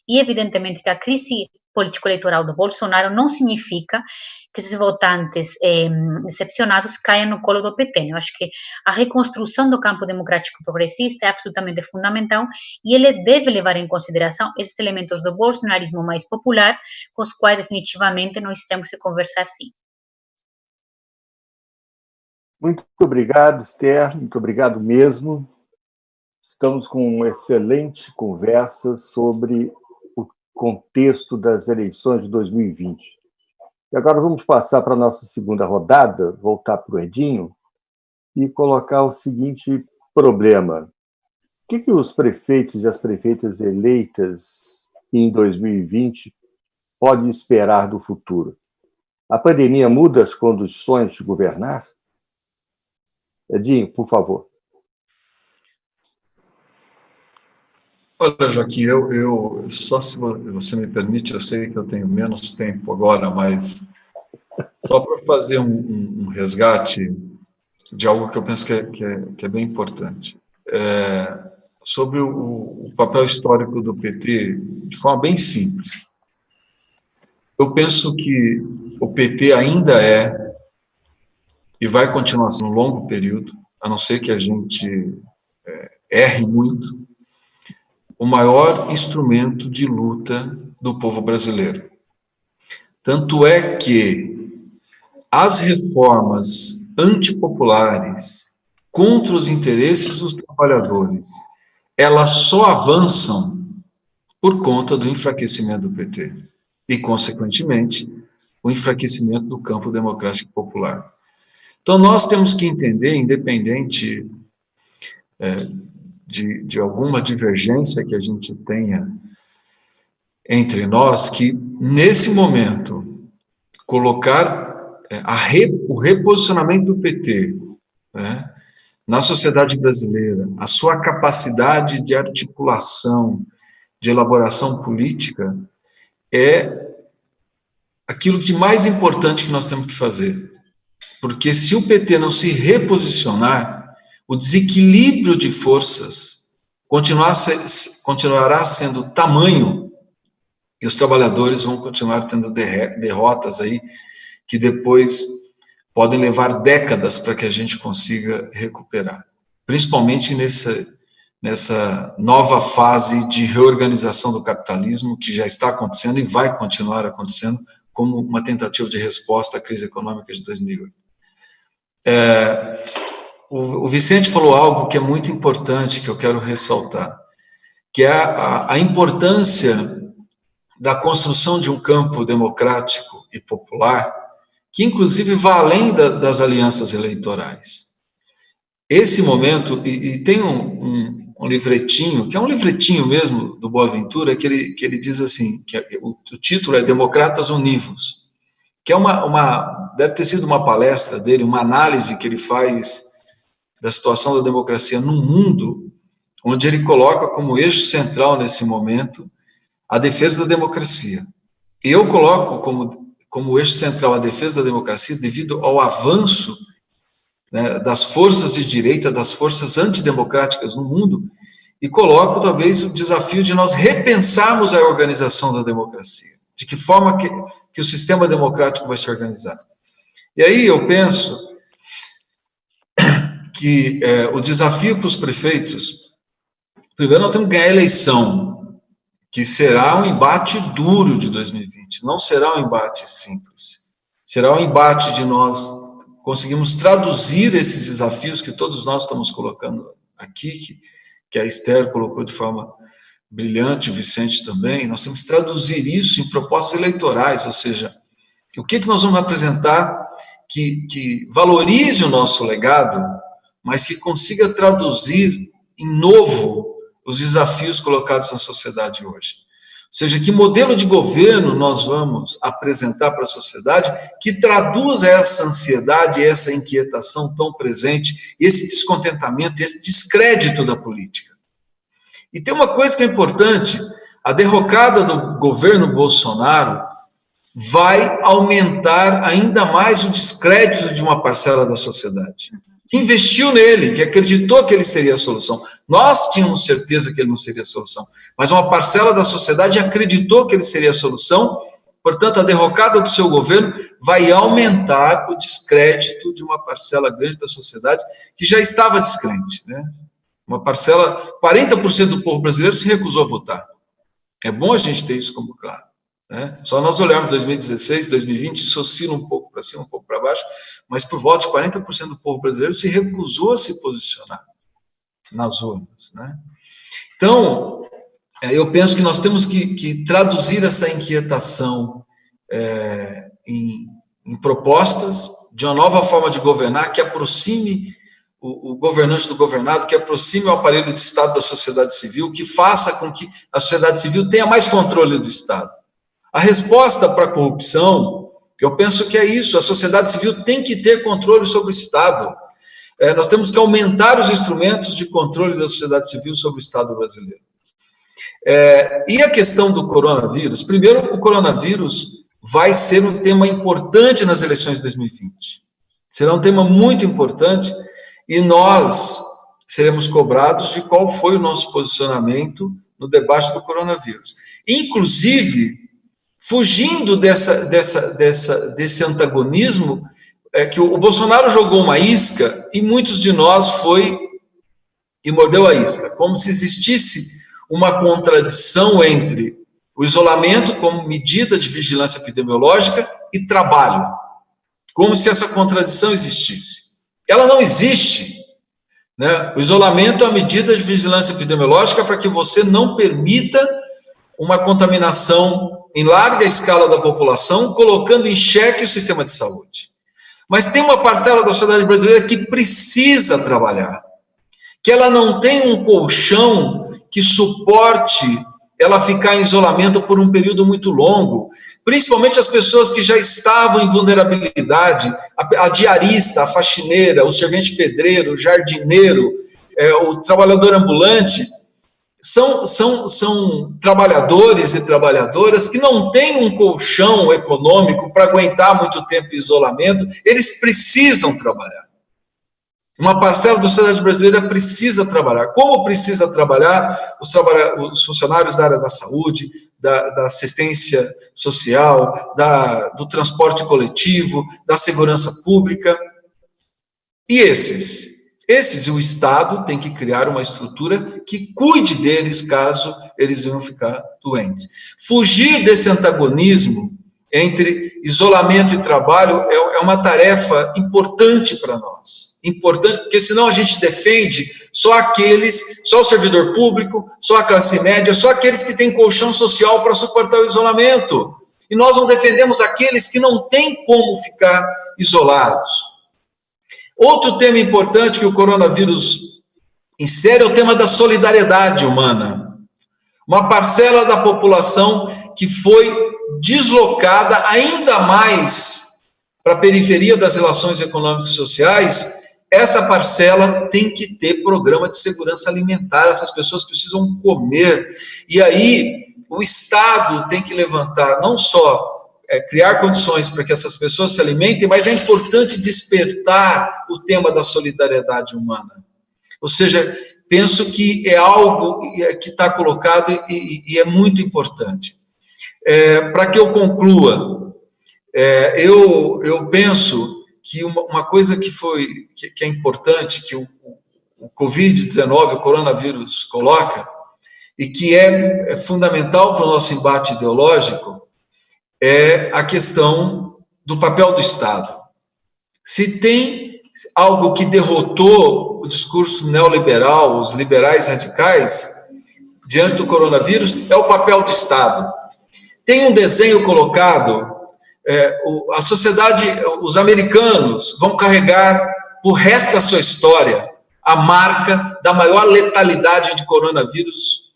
e evidentemente que a crise político-eleitoral do Bolsonaro não significa que esses votantes decepcionados caiam no colo do PT. Eu acho que a reconstrução do campo democrático progressista é absolutamente fundamental e ele deve levar em consideração esses elementos do bolsonarismo mais popular, com os quais definitivamente nós temos que conversar, sim. Muito obrigado, Esther, muito obrigado mesmo. Estamos com uma excelente conversa sobre o contexto das eleições de 2020. E agora vamos passar para a nossa segunda rodada, voltar para o Edinho, e colocar o seguinte problema. O que os prefeitos e as prefeitas eleitas em 2020 podem esperar do futuro? A pandemia muda as condições de governar? Edinho, por favor. Olha, Joaquim, eu só se você me permite, eu sei que eu tenho menos tempo agora, mas só para fazer um resgate de algo que eu penso que é bem importante. Sobre o papel histórico do PT, de forma bem simples. Eu penso que o PT ainda é, e vai continuar sendo um longo período, a não ser que a gente erre muito, o maior instrumento de luta do povo brasileiro. Tanto é que as reformas antipopulares contra os interesses dos trabalhadores, elas só avançam por conta do enfraquecimento do PT e, consequentemente, o enfraquecimento do campo democrático popular. Então, nós temos que entender, independente de alguma divergência que a gente tenha entre nós, que, nesse momento, colocar o reposicionamento do PT, né, na sociedade brasileira, a sua capacidade de articulação, de elaboração política, é aquilo de mais importante que nós temos que fazer. Porque se o PT não se reposicionar, o desequilíbrio de forças continuará sendo tamanho e os trabalhadores vão continuar tendo derrotas aí que depois podem levar décadas para que a gente consiga recuperar. Principalmente nessa nova fase de reorganização do capitalismo que já está acontecendo e vai continuar acontecendo como uma tentativa de resposta à crise econômica de 2008. O Vicente falou algo que é muito importante, que eu quero ressaltar, que é a importância da construção de um campo democrático e popular, que inclusive vai além das alianças eleitorais. Esse momento, e tem um livretinho, que é um livretinho mesmo do Boaventura, que ele diz assim, que o título é Democratas Univos, que é deve ter sido uma palestra dele, uma análise que ele faz da situação da democracia no mundo, onde ele coloca como eixo central nesse momento a defesa da democracia. E eu coloco como eixo central a defesa da democracia devido ao avanço, né, das forças de direita, das forças antidemocráticas no mundo, e coloco talvez o desafio de nós repensarmos a organização da democracia, de que forma que o sistema democrático vai se organizar. E aí eu penso que o desafio para os prefeitos, primeiro nós temos que ganhar a eleição, que será um embate duro de 2020, não será um embate simples, será um embate de nós conseguimos traduzir esses desafios que todos nós estamos colocando aqui, que a Esther colocou de forma brilhante, o Vicente também, nós temos que traduzir isso em propostas eleitorais, ou seja, o que nós vamos apresentar que valorize o nosso legado, mas que consiga traduzir em novo os desafios colocados na sociedade hoje. Ou seja, que modelo de governo nós vamos apresentar para a sociedade que traduza essa ansiedade, essa inquietação tão presente, esse descontentamento, esse descrédito da política. E tem uma coisa que é importante, a derrocada do governo Bolsonaro vai aumentar ainda mais o descrédito de uma parcela da sociedade, que investiu nele, que acreditou que ele seria a solução. Nós tínhamos certeza que ele não seria a solução, mas uma parcela da sociedade acreditou que ele seria a solução, portanto, a derrocada do seu governo vai aumentar o descrédito de uma parcela grande da sociedade que já estava descrente, né? Uma parcela, 40% do povo brasileiro se recusou a votar. É bom a gente ter isso como claro, né? Só nós olharmos 2016, 2020, isso oscila um pouco para cima, um pouco para baixo, mas por volta de 40% do povo brasileiro se recusou a se posicionar nas urnas, né? Então, eu penso que nós temos que traduzir essa inquietação em propostas de uma nova forma de governar que aproxime o governante do governado, que aproxime o aparelho de Estado da sociedade civil, que faça com que a sociedade civil tenha mais controle do Estado. A resposta para a corrupção, eu penso que é isso, a sociedade civil tem que ter controle sobre o Estado. Nós temos que aumentar os instrumentos de controle da sociedade civil sobre o Estado brasileiro. E a questão do coronavírus, primeiro, o coronavírus vai ser um tema importante nas eleições de 2020. Será um tema muito importante e nós seremos cobrados de qual foi o nosso posicionamento no debate do coronavírus. Inclusive, fugindo desse antagonismo, que o Bolsonaro jogou uma isca e muitos de nós foi e mordeu a isca, como se existisse uma contradição entre o isolamento como medida de vigilância epidemiológica e trabalho, como se essa contradição existisse. Ela não existe, né? O isolamento é uma medida de vigilância epidemiológica para que você não permita uma contaminação em larga escala da população, colocando em xeque o sistema de saúde. Mas tem uma parcela da sociedade brasileira que precisa trabalhar, que ela não tem um colchão que suporte ela ficar em isolamento por um período muito longo, principalmente as pessoas que já estavam em vulnerabilidade, a diarista, a faxineira, o servente pedreiro, o jardineiro, o trabalhador ambulante, são trabalhadores e trabalhadoras que não têm um colchão econômico para aguentar muito tempo em isolamento, eles precisam trabalhar. Uma parcela da sociedade brasileira precisa trabalhar. Como precisa trabalhar? Os funcionários da área da saúde, da assistência social, do transporte coletivo, da segurança pública. E esses o Estado tem que criar uma estrutura que cuide deles caso eles venham ficar doentes. Fugir desse antagonismo entre isolamento e trabalho é uma tarefa importante para nós. Importante, porque senão a gente defende só o servidor público, só a classe média, só aqueles que têm colchão social para suportar o isolamento. E nós não defendemos aqueles que não têm como ficar isolados. Outro tema importante que o coronavírus insere é o tema da solidariedade humana. Uma parcela da população que foi deslocada ainda mais para a periferia das relações econômicas e sociais, essa parcela tem que ter programa de segurança alimentar, essas pessoas precisam comer, e aí o Estado tem que levantar, não só criar condições para que essas pessoas se alimentem, mas é importante despertar o tema da solidariedade humana. Ou seja, penso que é algo que está colocado e é muito importante. Para que eu conclua, eu penso que uma coisa que é importante, que o Covid-19, o coronavírus coloca, e que é fundamental para o nosso embate ideológico, é a questão do papel do Estado. Se tem algo que derrotou o discurso neoliberal, os liberais radicais, diante do coronavírus, é o papel do Estado. Tem um desenho colocado, a sociedade, os americanos vão carregar, por resto da sua história, a marca da maior letalidade de coronavírus,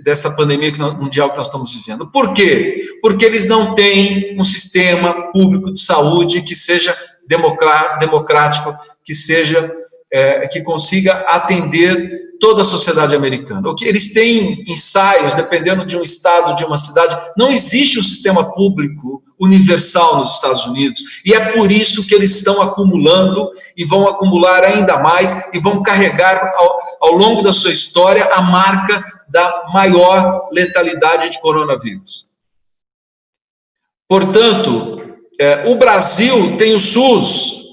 dessa pandemia mundial que nós estamos vivendo. Por quê? Porque eles não têm um sistema público de saúde que seja democrático, que consiga atender toda a sociedade americana. Eles têm ensaios, dependendo de um estado, de uma cidade, não existe um sistema público universal nos Estados Unidos, e é por isso que eles estão acumulando, e vão acumular ainda mais, e vão carregar ao longo da sua história a marca da maior letalidade de coronavírus. Portanto, o Brasil tem o SUS.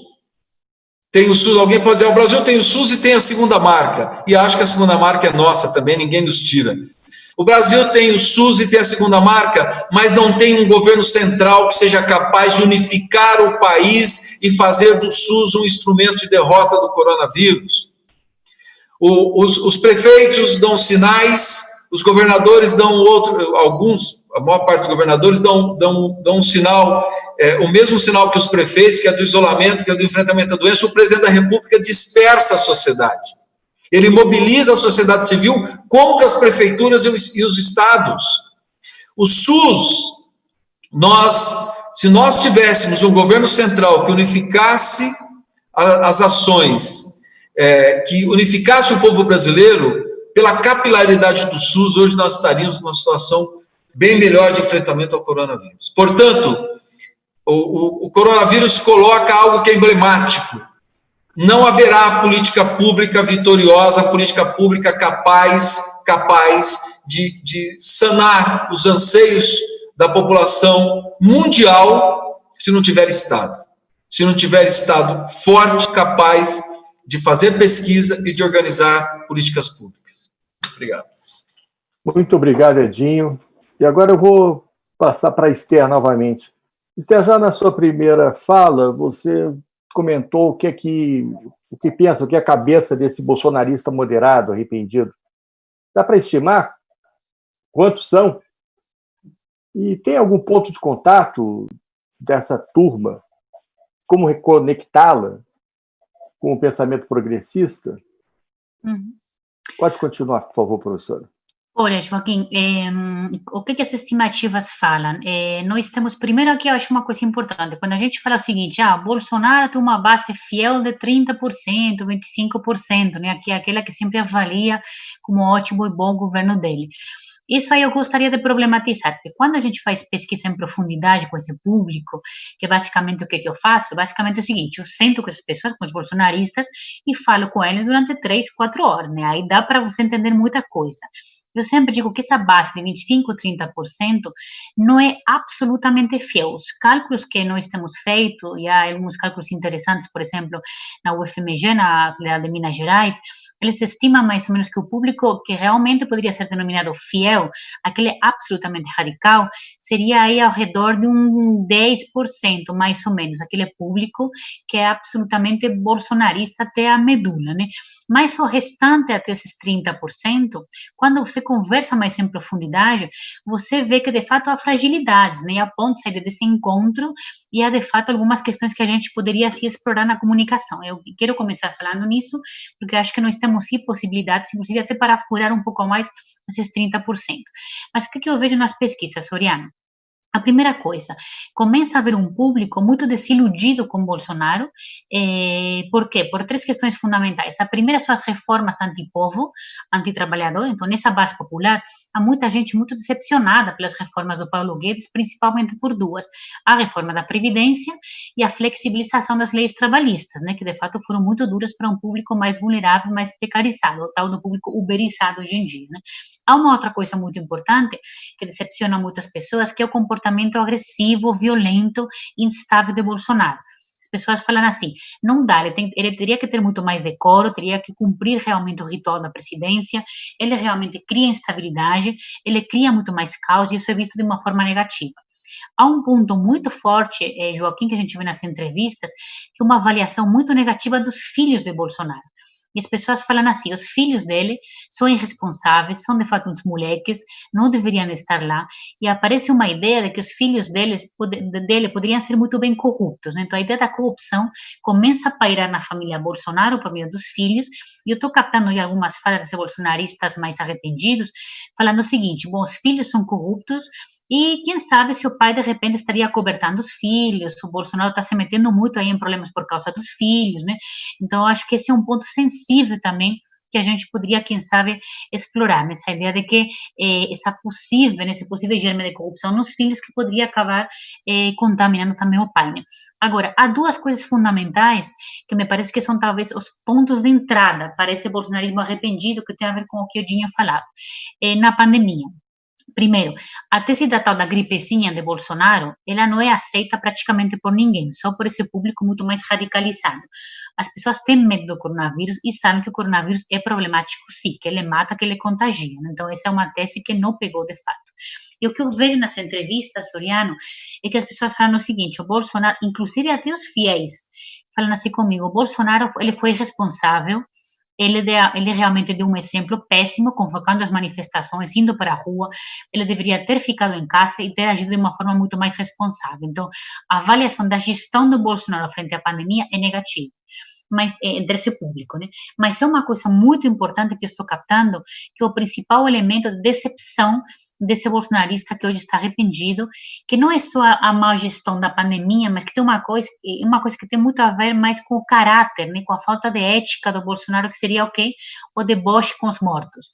Alguém pode dizer, o Brasil tem o SUS e tem a segunda marca, e acho que a segunda marca é nossa também, ninguém nos tira. O Brasil tem o SUS e tem a segunda marca, mas não tem um governo central que seja capaz de unificar o país e fazer do SUS um instrumento de derrota do coronavírus. Os prefeitos dão sinais, os governadores dão a maior parte dos governadores dão um sinal, o mesmo sinal que os prefeitos, que é do isolamento, que é do enfrentamento da doença. O presidente da República dispersa a sociedade. Ele mobiliza a sociedade civil contra as prefeituras e os estados. O SUS, se nós tivéssemos um governo central que unificasse as ações, que unificasse o povo brasileiro, pela capilaridade do SUS, hoje nós estaríamos numa situação bem melhor de enfrentamento ao coronavírus. Portanto, o coronavírus coloca algo que é emblemático. Não haverá política pública vitoriosa, política pública capaz de sanar os anseios da população mundial se não tiver Estado. Se não tiver Estado forte, capaz de fazer pesquisa e de organizar políticas públicas. Obrigado. Muito obrigado, Edinho. E agora eu vou passar para a Esther novamente. Esther, já na sua primeira fala, você comentou o que pensa, o que é a cabeça desse bolsonarista moderado, arrependido. Dá para estimar quantos são? E tem algum ponto de contato dessa turma? Como reconectá-la com o pensamento progressista? Pode continuar, por favor, professora. Olha, Joaquim, o que as estimativas falam? Nós temos, primeiro aqui, eu acho uma coisa importante, quando a gente fala o seguinte, Bolsonaro tem uma base fiel de 30%, 25%, né, que é aquela que sempre avalia como ótimo e bom governo dele. Isso aí eu gostaria de problematizar, porque quando a gente faz pesquisa em profundidade com esse público, que basicamente o que eu faço, basicamente é o seguinte, eu sento com essas pessoas, com os bolsonaristas, e falo com eles durante 3, 4 horas, né, aí dá para você entender muita coisa. Eu sempre digo que essa base de 25%, 30% não é absolutamente fiel. Os cálculos que nós temos feito, e há alguns cálculos interessantes, por exemplo, na UFMG, na Federal de Minas Gerais, eles estimam mais ou menos que o público que realmente poderia ser denominado fiel, aquele absolutamente radical, seria aí ao redor de um 10%, mais ou menos, aquele público que é absolutamente bolsonarista até a medula, né? Mas o restante, até esses 30%, quando você conversa mais em profundidade, você vê que, de fato, há fragilidades, né? Há pontos aí de desencontro e há, de fato, algumas questões que a gente poderia, assim, explorar na comunicação. Eu quero começar falando nisso, porque eu acho que nós temos, sim, possibilidades, inclusive até para furar um pouco mais esses 30%. Mas o que eu vejo nas pesquisas, Soriano? A primeira coisa, começa a haver um público muito desiludido com Bolsonaro. Por quê? Por 3 questões fundamentais. A primeira são as reformas anti-povo, anti-trabalhador. Então, nessa base popular, há muita gente muito decepcionada pelas reformas do Paulo Guedes, principalmente por 2. A reforma da Previdência e a flexibilização das leis trabalhistas, né, que de fato foram muito duras para um público mais vulnerável, mais precarizado, o tal do público uberizado hoje em dia, né. Há uma outra coisa muito importante que decepciona muitas pessoas, que é o comportamento agressivo, violento, instável de Bolsonaro. As pessoas falam assim, não dá, ele teria que ter muito mais decoro, teria que cumprir realmente o ritual da presidência, ele realmente cria instabilidade, ele cria muito mais caos, e isso é visto de uma forma negativa. Há um ponto muito forte, Joaquim, que a gente vê nas entrevistas, que é uma avaliação muito negativa dos filhos de Bolsonaro. E as pessoas falam assim, os filhos dele são irresponsáveis, são de fato uns moleques, não deveriam estar lá, e aparece uma ideia de que os filhos dele poderiam ser muito bem corruptos, né? Então a ideia da corrupção começa a pairar na família Bolsonaro por meio dos filhos, e eu estou captando aí algumas falas de bolsonaristas mais arrependidos, falando o seguinte, bom, os filhos são corruptos, e quem sabe se o pai de repente estaria cobertando os filhos, o Bolsonaro está se metendo muito aí em problemas por causa dos filhos, né? Então eu acho que esse é um ponto sensível também que a gente poderia, quem sabe, explorar, nessa ideia de que esse possível germe de corrupção nos filhos que poderia acabar contaminando também o pai, né? Agora, há duas coisas fundamentais que me parece que são talvez os pontos de entrada para esse bolsonarismo arrependido que tem a ver com o que o Dinho falava, na pandemia. Primeiro, a tese da tal da gripezinha de Bolsonaro, ela não é aceita praticamente por ninguém, só por esse público muito mais radicalizado. As pessoas têm medo do coronavírus e sabem que o coronavírus é problemático, sim, que ele mata, que ele contagia. Então, essa é uma tese que não pegou de fato. E o que eu vejo nas entrevistas, Soriano, é que as pessoas falam o seguinte, o Bolsonaro, inclusive até os fiéis, falam assim comigo, o Bolsonaro, ele foi responsável, ele realmente deu um exemplo péssimo, convocando as manifestações, indo para a rua, ele deveria ter ficado em casa e ter agido de uma forma muito mais responsável. Então, a avaliação da gestão do Bolsonaro frente à pandemia é negativa, mas desse público, né? Mas é uma coisa muito importante que eu estou captando, que é o principal elemento de decepção desse bolsonarista que hoje está arrependido, que não é só a má gestão da pandemia, mas que tem uma coisa que tem muito a ver mais com o caráter, né, com a falta de ética do Bolsonaro, que seria o quê? O deboche com os mortos.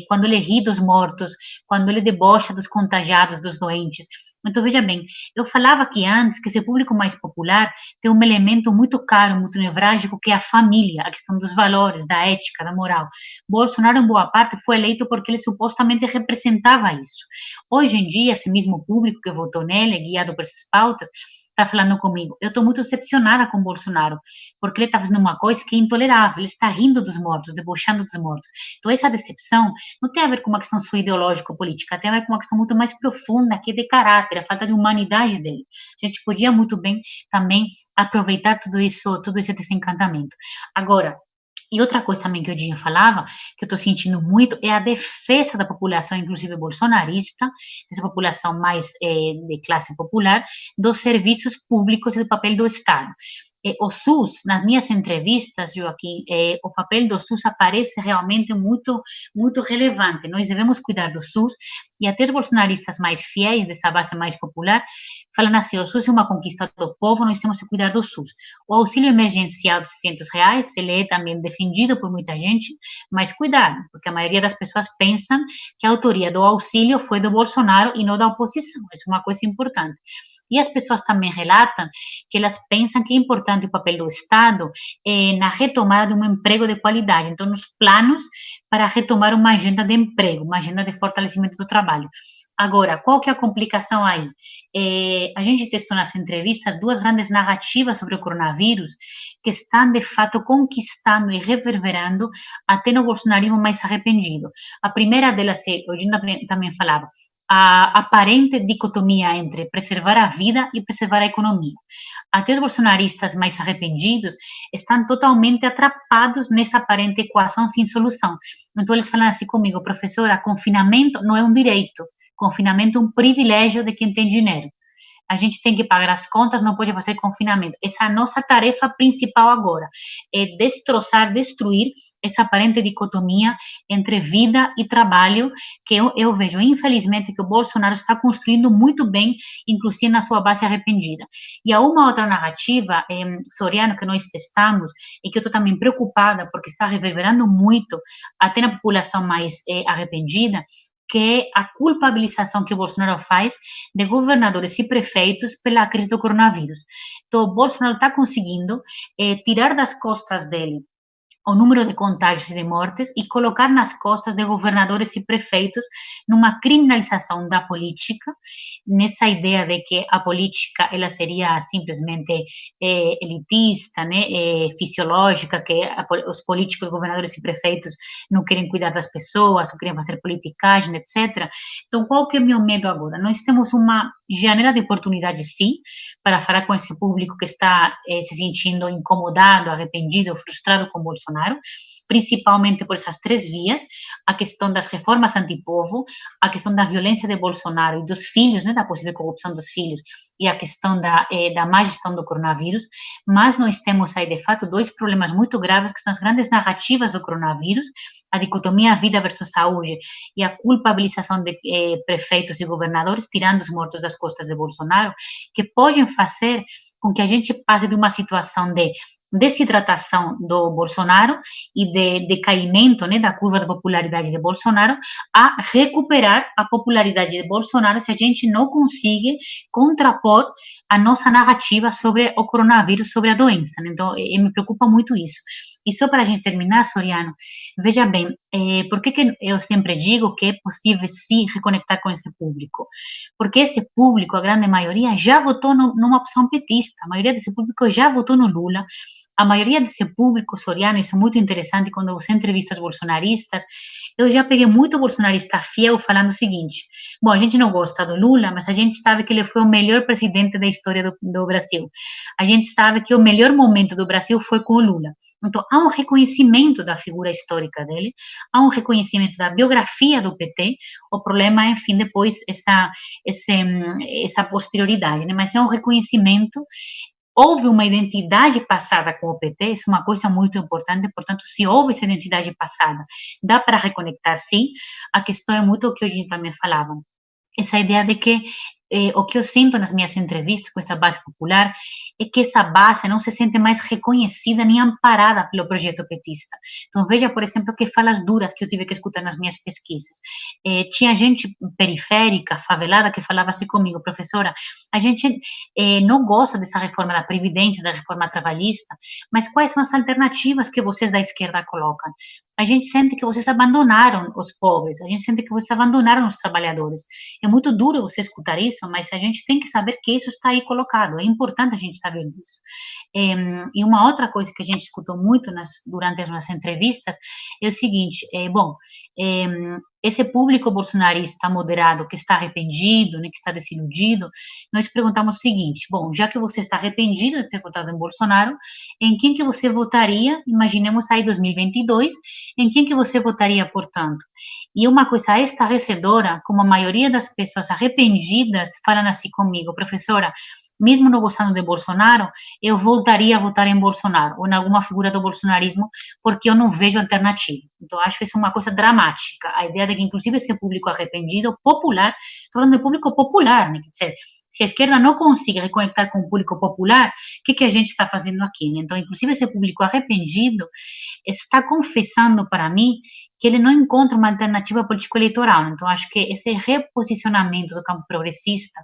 Quando ele ri dos mortos, quando ele debocha dos contagiados, dos doentes. Então, veja bem, eu falava aqui antes que esse público mais popular tem um elemento muito caro, muito nevrálgico, que é a família, a questão dos valores, da ética, da moral. Bolsonaro, em boa parte, foi eleito porque ele supostamente representava isso. Hoje em dia, esse mesmo público que votou nele, guiado por essas pautas, está falando comigo, eu estou muito decepcionada com o Bolsonaro, porque ele está fazendo uma coisa que é intolerável, ele está rindo dos mortos, debochando dos mortos. Então, essa decepção não tem a ver com uma questão só ideológico-política, tem a ver com uma questão muito mais profunda, que é de caráter, a falta de humanidade dele. A gente podia muito bem também aproveitar tudo isso, todo esse desencantamento. Agora, e outra coisa também que o Dinho falava, que eu estou sentindo muito, é a defesa da população, inclusive bolsonarista, dessa população mais de classe popular, dos serviços públicos e do papel do Estado. O SUS, nas minhas entrevistas, Joaquim, o papel do SUS aparece realmente muito, muito relevante. Nós devemos cuidar do SUS, e até os bolsonaristas mais fiéis, dessa base mais popular, falam assim, o SUS é uma conquista do povo, nós temos que cuidar do SUS. O auxílio emergencial de R$600, ele é também defendido por muita gente, mas cuidado, porque a maioria das pessoas pensam que a autoria do auxílio foi do Bolsonaro e não da oposição. Isso é uma coisa importante. E as pessoas também relatam que elas pensam que é importante o papel do Estado na retomada de um emprego de qualidade, então nos planos para retomar uma agenda de emprego, uma agenda de fortalecimento do trabalho. Agora, qual que é a complicação aí? A gente testou nas entrevistas duas grandes narrativas sobre o coronavírus que estão, de fato, conquistando e reverberando até no bolsonarismo mais arrependido. A primeira delas, o Jim também falava, a aparente dicotomia entre preservar a vida e preservar a economia. Até os bolsonaristas mais arrependidos estão totalmente atrapados nessa aparente equação sem solução. Então, eles falam assim comigo, professora, confinamento não é um direito, confinamento é um privilégio de quem tem dinheiro. A gente tem que pagar as contas, não pode fazer confinamento. Essa é a nossa tarefa principal agora, é destroçar, destruir essa aparente dicotomia entre vida e trabalho, que eu vejo, infelizmente, que o Bolsonaro está construindo muito bem, inclusive na sua base arrependida. E há uma outra narrativa, Soriano, que nós testamos, e que eu estou também preocupada, porque está reverberando muito, até na população mais arrependida, que é a culpabilização que o Bolsonaro faz de governadores e prefeitos pela crise do coronavírus. Então, o Bolsonaro está conseguindo tirar das costas dele o número de contágios e de mortes e colocar nas costas de governadores e prefeitos numa criminalização da política, nessa ideia de que a política ela seria simplesmente elitista, né, fisiológica, que os políticos, governadores e prefeitos não querem cuidar das pessoas, ou querem fazer politicagem, etc. Então, qual que é o meu medo agora? Nós temos uma janela de oportunidade, sim, para falar com esse público que está se sentindo incomodado, arrependido, frustrado com Bolsonaro, principalmente por essas três vias: a questão das reformas antipovo, a questão da violência de Bolsonaro e dos filhos, né, da possível corrupção dos filhos, e a questão da má gestão do coronavírus. Mas nós temos aí, de fato, dois problemas muito graves, que são as grandes narrativas do coronavírus, a dicotomia vida versus saúde e a culpabilização de prefeitos e governadores, tirando os mortos das costas de Bolsonaro, que podem fazer com que a gente passe de uma situação de desidratação do Bolsonaro e de decaimento, né, da curva da popularidade de Bolsonaro, a recuperar a popularidade de Bolsonaro se a gente não conseguir contrapor a nossa narrativa sobre o coronavírus, sobre a doença, né? Então, me preocupa muito isso. E só para a gente terminar, Soriano, veja bem, por que eu sempre digo que é possível, sim, reconectar com esse público? Porque esse público, a grande maioria, já votou numa opção petista, a maioria desse público já votou no Lula, a maioria desse público, Soriano, isso é muito interessante, quando você entrevista os bolsonaristas, eu já peguei muito bolsonarista fiel falando o seguinte: bom, a gente não gosta do Lula, mas a gente sabe que ele foi o melhor presidente da história do Brasil. A gente sabe que o melhor momento do Brasil foi com o Lula. Então, há um reconhecimento da figura histórica dele, há um reconhecimento da biografia do PT, o problema é, enfim, depois essa posterioridade, né? Mas é um reconhecimento. Houve uma identidade passada com o PT, isso é uma coisa muito importante, portanto, se houve essa identidade passada, dá para reconectar, sim. A questão é muito o que a gente também falava, essa ideia de que o que eu sinto nas minhas entrevistas com essa base popular é que essa base não se sente mais reconhecida nem amparada pelo projeto petista. Então, veja, por exemplo, que falas duras que eu tive que escutar nas minhas pesquisas. Tinha gente periférica, favelada, que falava assim comigo: professora, a gente não gosta dessa reforma da Previdência, da reforma trabalhista, mas quais são as alternativas que vocês da esquerda colocam? A gente sente que vocês abandonaram os pobres, a gente sente que vocês abandonaram os trabalhadores. É muito duro você escutar isso, mas a gente tem que saber que isso está aí colocado, é importante a gente saber disso. E uma outra coisa que a gente escutou muito durante as nossas entrevistas é o seguinte: esse público bolsonarista moderado que está arrependido, né, que está desiludido, nós perguntamos o seguinte: bom, já que você está arrependido de ter votado em Bolsonaro, em quem que você votaria? Imaginemos aí 2022, em quem que você votaria, portanto? E uma coisa estarrecedora, como a maioria das pessoas arrependidas falam assim comigo: professora, mesmo não gostando de Bolsonaro, eu voltaria a votar em Bolsonaro, ou em alguma figura do bolsonarismo, porque eu não vejo alternativa. Então, acho que isso é uma coisa dramática, a ideia de que, inclusive, esse público arrependido, popular, estou falando de público popular, né? Quer dizer, se a esquerda não consegue reconectar com o público popular, o que a gente está fazendo aqui, né? Então, inclusive, esse público arrependido está confessando para mim que ele não encontra uma alternativa político-eleitoral. Então, acho que esse reposicionamento do campo progressista,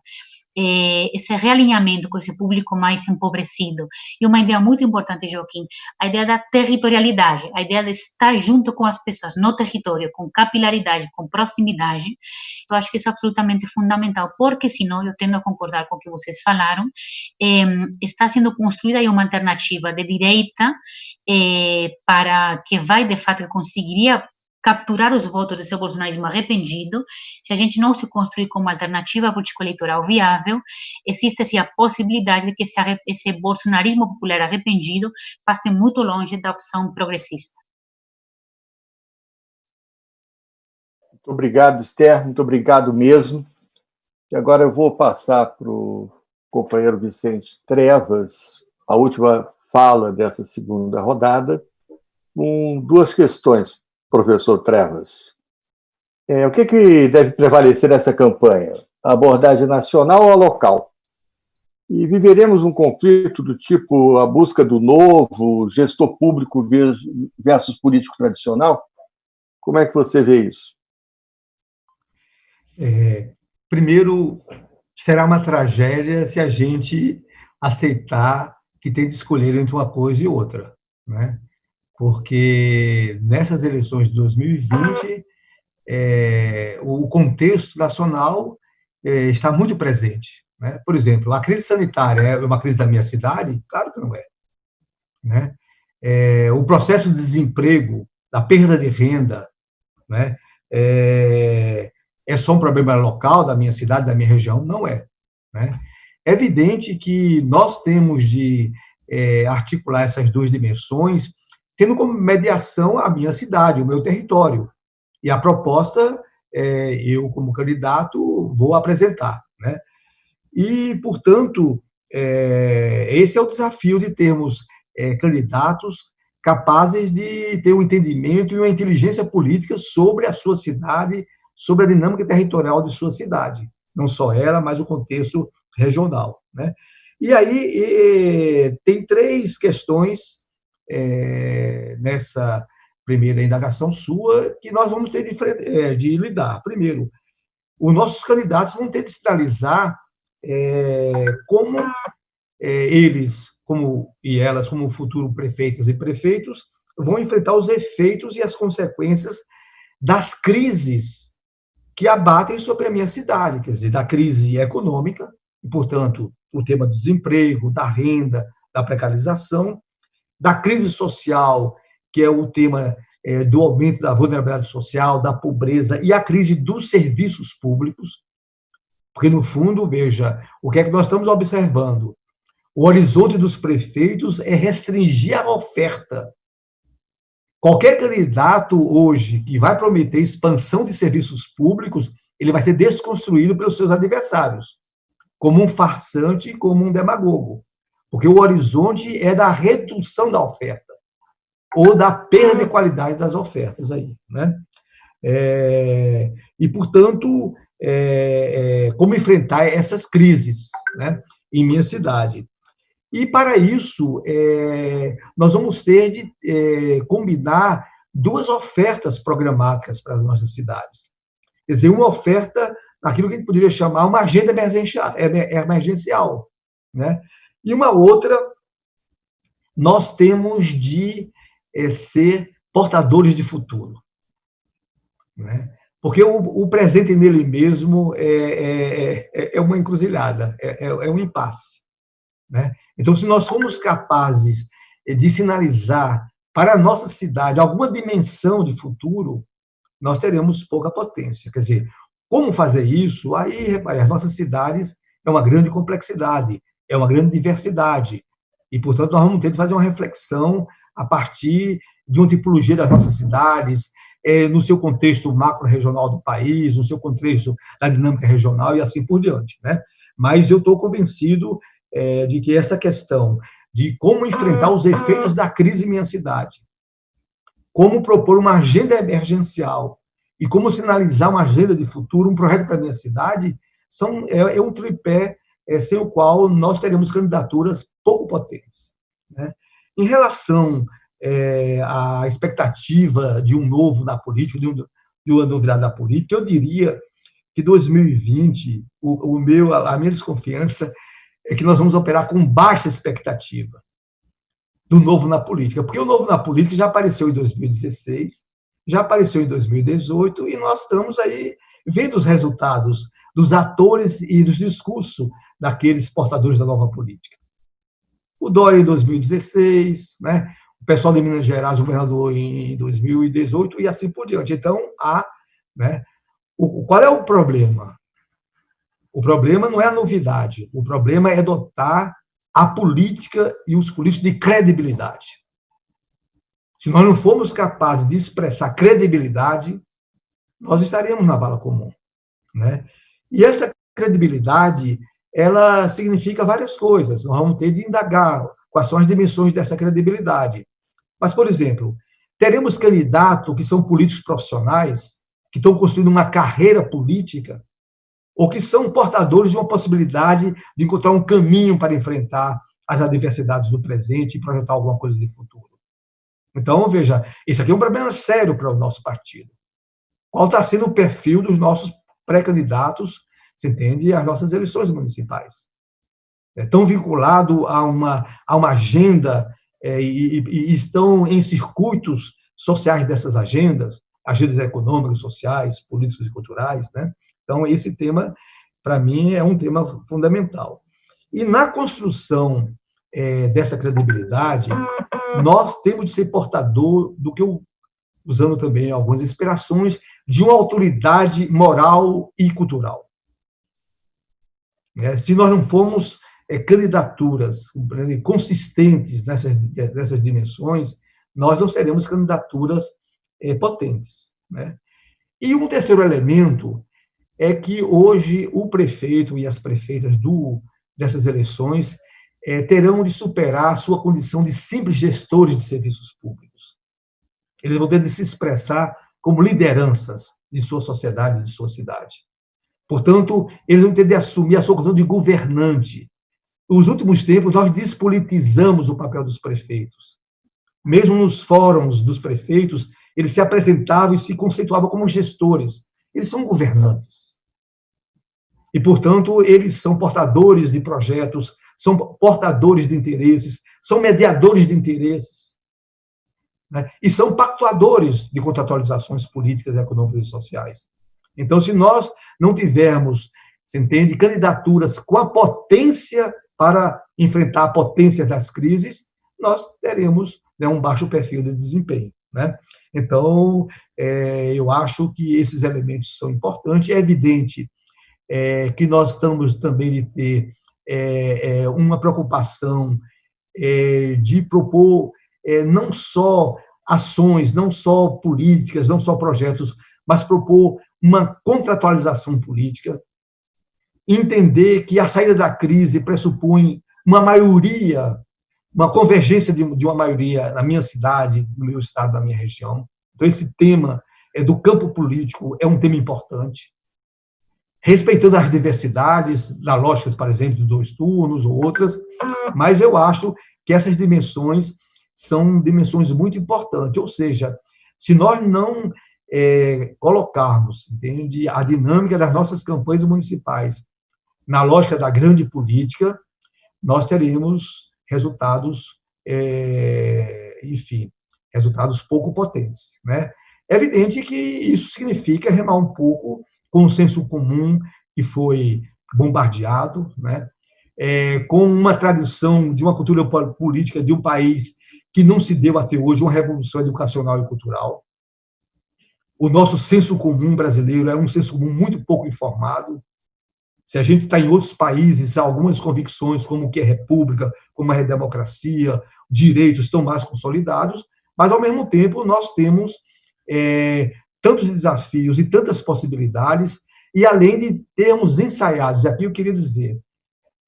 esse realinhamento com esse público mais empobrecido, e uma ideia muito importante, Joaquim, a ideia da territorialidade, a ideia de estar junto com as pessoas no território, com capilaridade, com proximidade. Eu acho que isso é absolutamente fundamental, porque senão, eu tendo a concordar com o que vocês falaram, está sendo construída aí uma alternativa de direita para que vai, de fato, conseguiria capturar os votos desse bolsonarismo arrependido. Se a gente não se construir como alternativa político-eleitoral viável, existe-se a possibilidade de que esse bolsonarismo popular arrependido passe muito longe da opção progressista. Muito obrigado, Esther, muito obrigado mesmo. E agora eu vou passar para o companheiro Vicente Trevas a última fala dessa segunda rodada, com duas questões. Professor Trevas, o que deve prevalecer nessa campanha? A abordagem nacional ou a local? E viveremos um conflito do tipo a busca do novo, gestor público versus político tradicional? Como é que você vê isso? Primeiro, será uma tragédia se a gente aceitar que tem de escolher entre uma coisa e outra, né? porque nessas eleições de 2020, o contexto nacional está muito presente, né? Por exemplo, a crise sanitária é uma crise da minha cidade? Claro que não é, né? O processo de desemprego, da perda de renda, né? É só um problema local da minha cidade, da minha região? Não é, né? É evidente que nós temos de articular essas duas dimensões, tendo como mediação a minha cidade, o meu território. E a proposta, eu, como candidato, vou apresentar, né? E, portanto, esse é o desafio de termos candidatos capazes de ter um entendimento e uma inteligência política sobre a sua cidade, sobre a dinâmica territorial de sua cidade. Não só ela, mas o contexto regional, né? E aí tem 3 questões nessa primeira indagação sua que nós vamos ter de lidar. Primeiro, os nossos candidatos vão ter de sinalizar como eles, e elas, como futuro prefeitas e prefeitos, vão enfrentar os efeitos e as consequências das crises que abatem sobre a minha cidade, quer dizer, da crise econômica, e, portanto, o tema do desemprego, da renda, da precarização, da crise social, que é o tema do aumento da vulnerabilidade social, da pobreza e a crise dos serviços públicos, porque, no fundo, veja, o que é que nós estamos observando? O horizonte dos prefeitos é restringir a oferta. Qualquer candidato hoje que vai prometer expansão de serviços públicos, ele vai ser desconstruído pelos seus adversários, como um farsante, como um demagogo, porque o horizonte é da redução da oferta, ou da perda de qualidade das ofertas aí, né? E, portanto, como enfrentar essas crises, né, em minha cidade. E, para isso, nós vamos ter de combinar 2 ofertas programáticas para as nossas cidades. Quer dizer, uma oferta, aquilo que a gente poderia chamar uma agenda emergencial, né? E uma outra, nós temos de ser portadores de futuro, né? Porque o presente nele mesmo é uma encruzilhada, é um impasse, né? Então, se nós formos capazes de sinalizar para a nossa cidade alguma dimensão de futuro, nós teremos pouca potência. Quer dizer, como fazer isso? Aí, repare, as nossas cidades é uma grande complexidade, é uma grande diversidade, e, portanto, nós vamos ter de fazer uma reflexão a partir de uma tipologia das nossas cidades, no seu contexto macro-regional do país, no seu contexto da dinâmica regional e assim por diante, né? Mas eu estou convencido de que essa questão de como enfrentar os efeitos da crise em minha cidade, como propor uma agenda emergencial e como sinalizar uma agenda de futuro, um projeto para a minha cidade, é um tripé sem o qual nós teremos candidaturas pouco potentes, né? Em relação à expectativa de um novo na política, de uma novidade da política, eu diria que 2020, a minha desconfiança é que nós vamos operar com baixa expectativa do novo na política, porque o novo na política já apareceu em 2016, já apareceu em 2018, e nós estamos aí vendo os resultados dos atores e dos discursos daqueles portadores da nova política. O Dória em 2016, né? O pessoal de Minas Gerais, o governador em 2018, e assim por diante. Então, né? Qual é o problema? O problema não é a novidade, o problema é dotar a política e os políticos de credibilidade. Se nós não formos capazes de expressar credibilidade, nós estaremos na vala comum, né? E essa credibilidade, ela significa várias coisas. Nós vamos ter de indagar quais são as dimensões dessa credibilidade. Mas, por exemplo, teremos candidatos que são políticos profissionais, que estão construindo uma carreira política, ou que são portadores de uma possibilidade de encontrar um caminho para enfrentar as adversidades do presente e projetar alguma coisa de futuro. Então, veja, esse aqui é um problema sério para o nosso partido. Qual está sendo o perfil dos nossos pré-candidatos, você entende, às nossas eleições municipais? É tão vinculado a uma agenda e estão em circuitos sociais dessas agendas econômicas, sociais, políticas e culturais, né? Então, esse tema, para mim, é um tema fundamental. E na construção dessa credibilidade, nós temos de ser portador do que eu, usando também algumas inspirações, de uma autoridade moral e cultural. Se nós não formos candidaturas consistentes nessas dimensões, nós não seremos candidaturas potentes, né? E um terceiro elemento é que hoje o prefeito e as prefeitas dessas eleições terão de superar a sua condição de simples gestores de serviços públicos. Eles vão ter de se expressar como lideranças de sua sociedade, de sua cidade. Portanto, eles vão ter de assumir a sua condição de governante. Nos últimos tempos, nós despolitizamos o papel dos prefeitos. Mesmo nos fóruns dos prefeitos, eles se apresentavam e se conceituavam como gestores. Eles são governantes. E, portanto, eles são portadores de projetos, são portadores de interesses, são mediadores de interesses, né? E são pactuadores de contratualizações políticas, econômicas e sociais. Então, se nós não tivermos, você entende, candidaturas com a potência para enfrentar a potência das crises, nós teremos, né, um baixo perfil de desempenho, né? Então, eu acho que esses elementos são importantes. É evidente que nós estamos também de ter uma preocupação de propor não só ações, não só políticas, não só projetos, mas propor uma contratualização política, entender que a saída da crise pressupõe uma maioria, uma convergência de uma maioria na minha cidade, no meu estado, na minha região. Então, esse tema do campo político é um tema importante, respeitando as diversidades, da lógica, por exemplo, de 2 turnos ou outras, mas eu acho que essas dimensões são dimensões muito importantes. Ou seja, se nós não colocarmos, entende, a dinâmica das nossas campanhas municipais na lógica da grande política, nós teremos resultados, resultados pouco potentes, né? É evidente que isso significa remar um pouco com o senso comum que foi bombardeado, né? Com uma tradição de uma cultura política de um país que não se deu até hoje uma revolução educacional e cultural. O nosso senso comum brasileiro é um senso comum muito pouco informado. Se a gente está em outros países, algumas convicções, como o que é república, como é democracia, direitos estão mais consolidados, mas, ao mesmo tempo, nós temos tantos desafios e tantas possibilidades, e além de termos ensaiados, aqui eu queria dizer,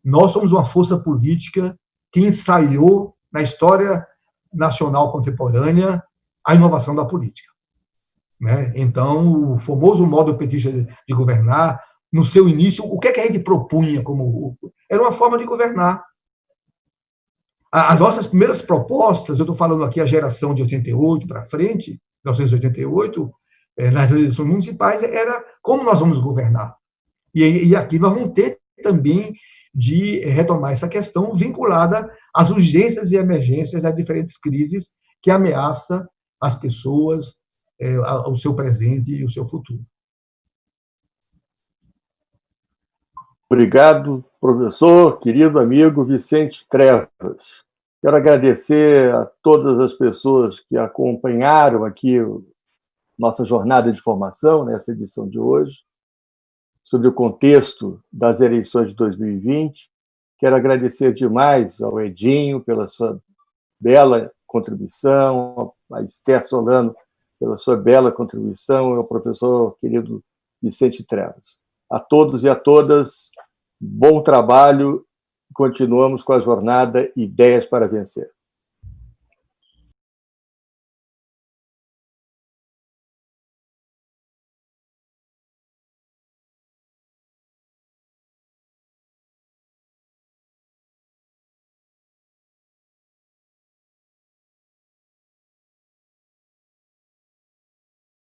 nós somos uma força política que ensaiou, na história nacional contemporânea, a inovação da política, né? Então, o famoso modo petista de governar, no seu início, o que é que a gente propunha como... Era uma forma de governar. As nossas primeiras propostas, eu estou falando aqui a geração de 88 para frente, 1988, nas eleições municipais, era como nós vamos governar. E aqui nós vamos ter também de retomar essa questão vinculada às urgências e emergências, às diferentes crises que ameaçam as pessoas, o seu presente e o seu futuro. Obrigado, professor, querido amigo Vicente Trevas. Quero agradecer a todas as pessoas que acompanharam aqui nossa jornada de formação, nessa edição de hoje, sobre o contexto das eleições de 2020. Quero agradecer demais ao Edinho pela sua bela contribuição, a Esther Solano pela sua bela contribuição, e ao professor querido Vicente Trevas. A todos e a todas, bom trabalho. Continuamos com a jornada Ideias para Vencer.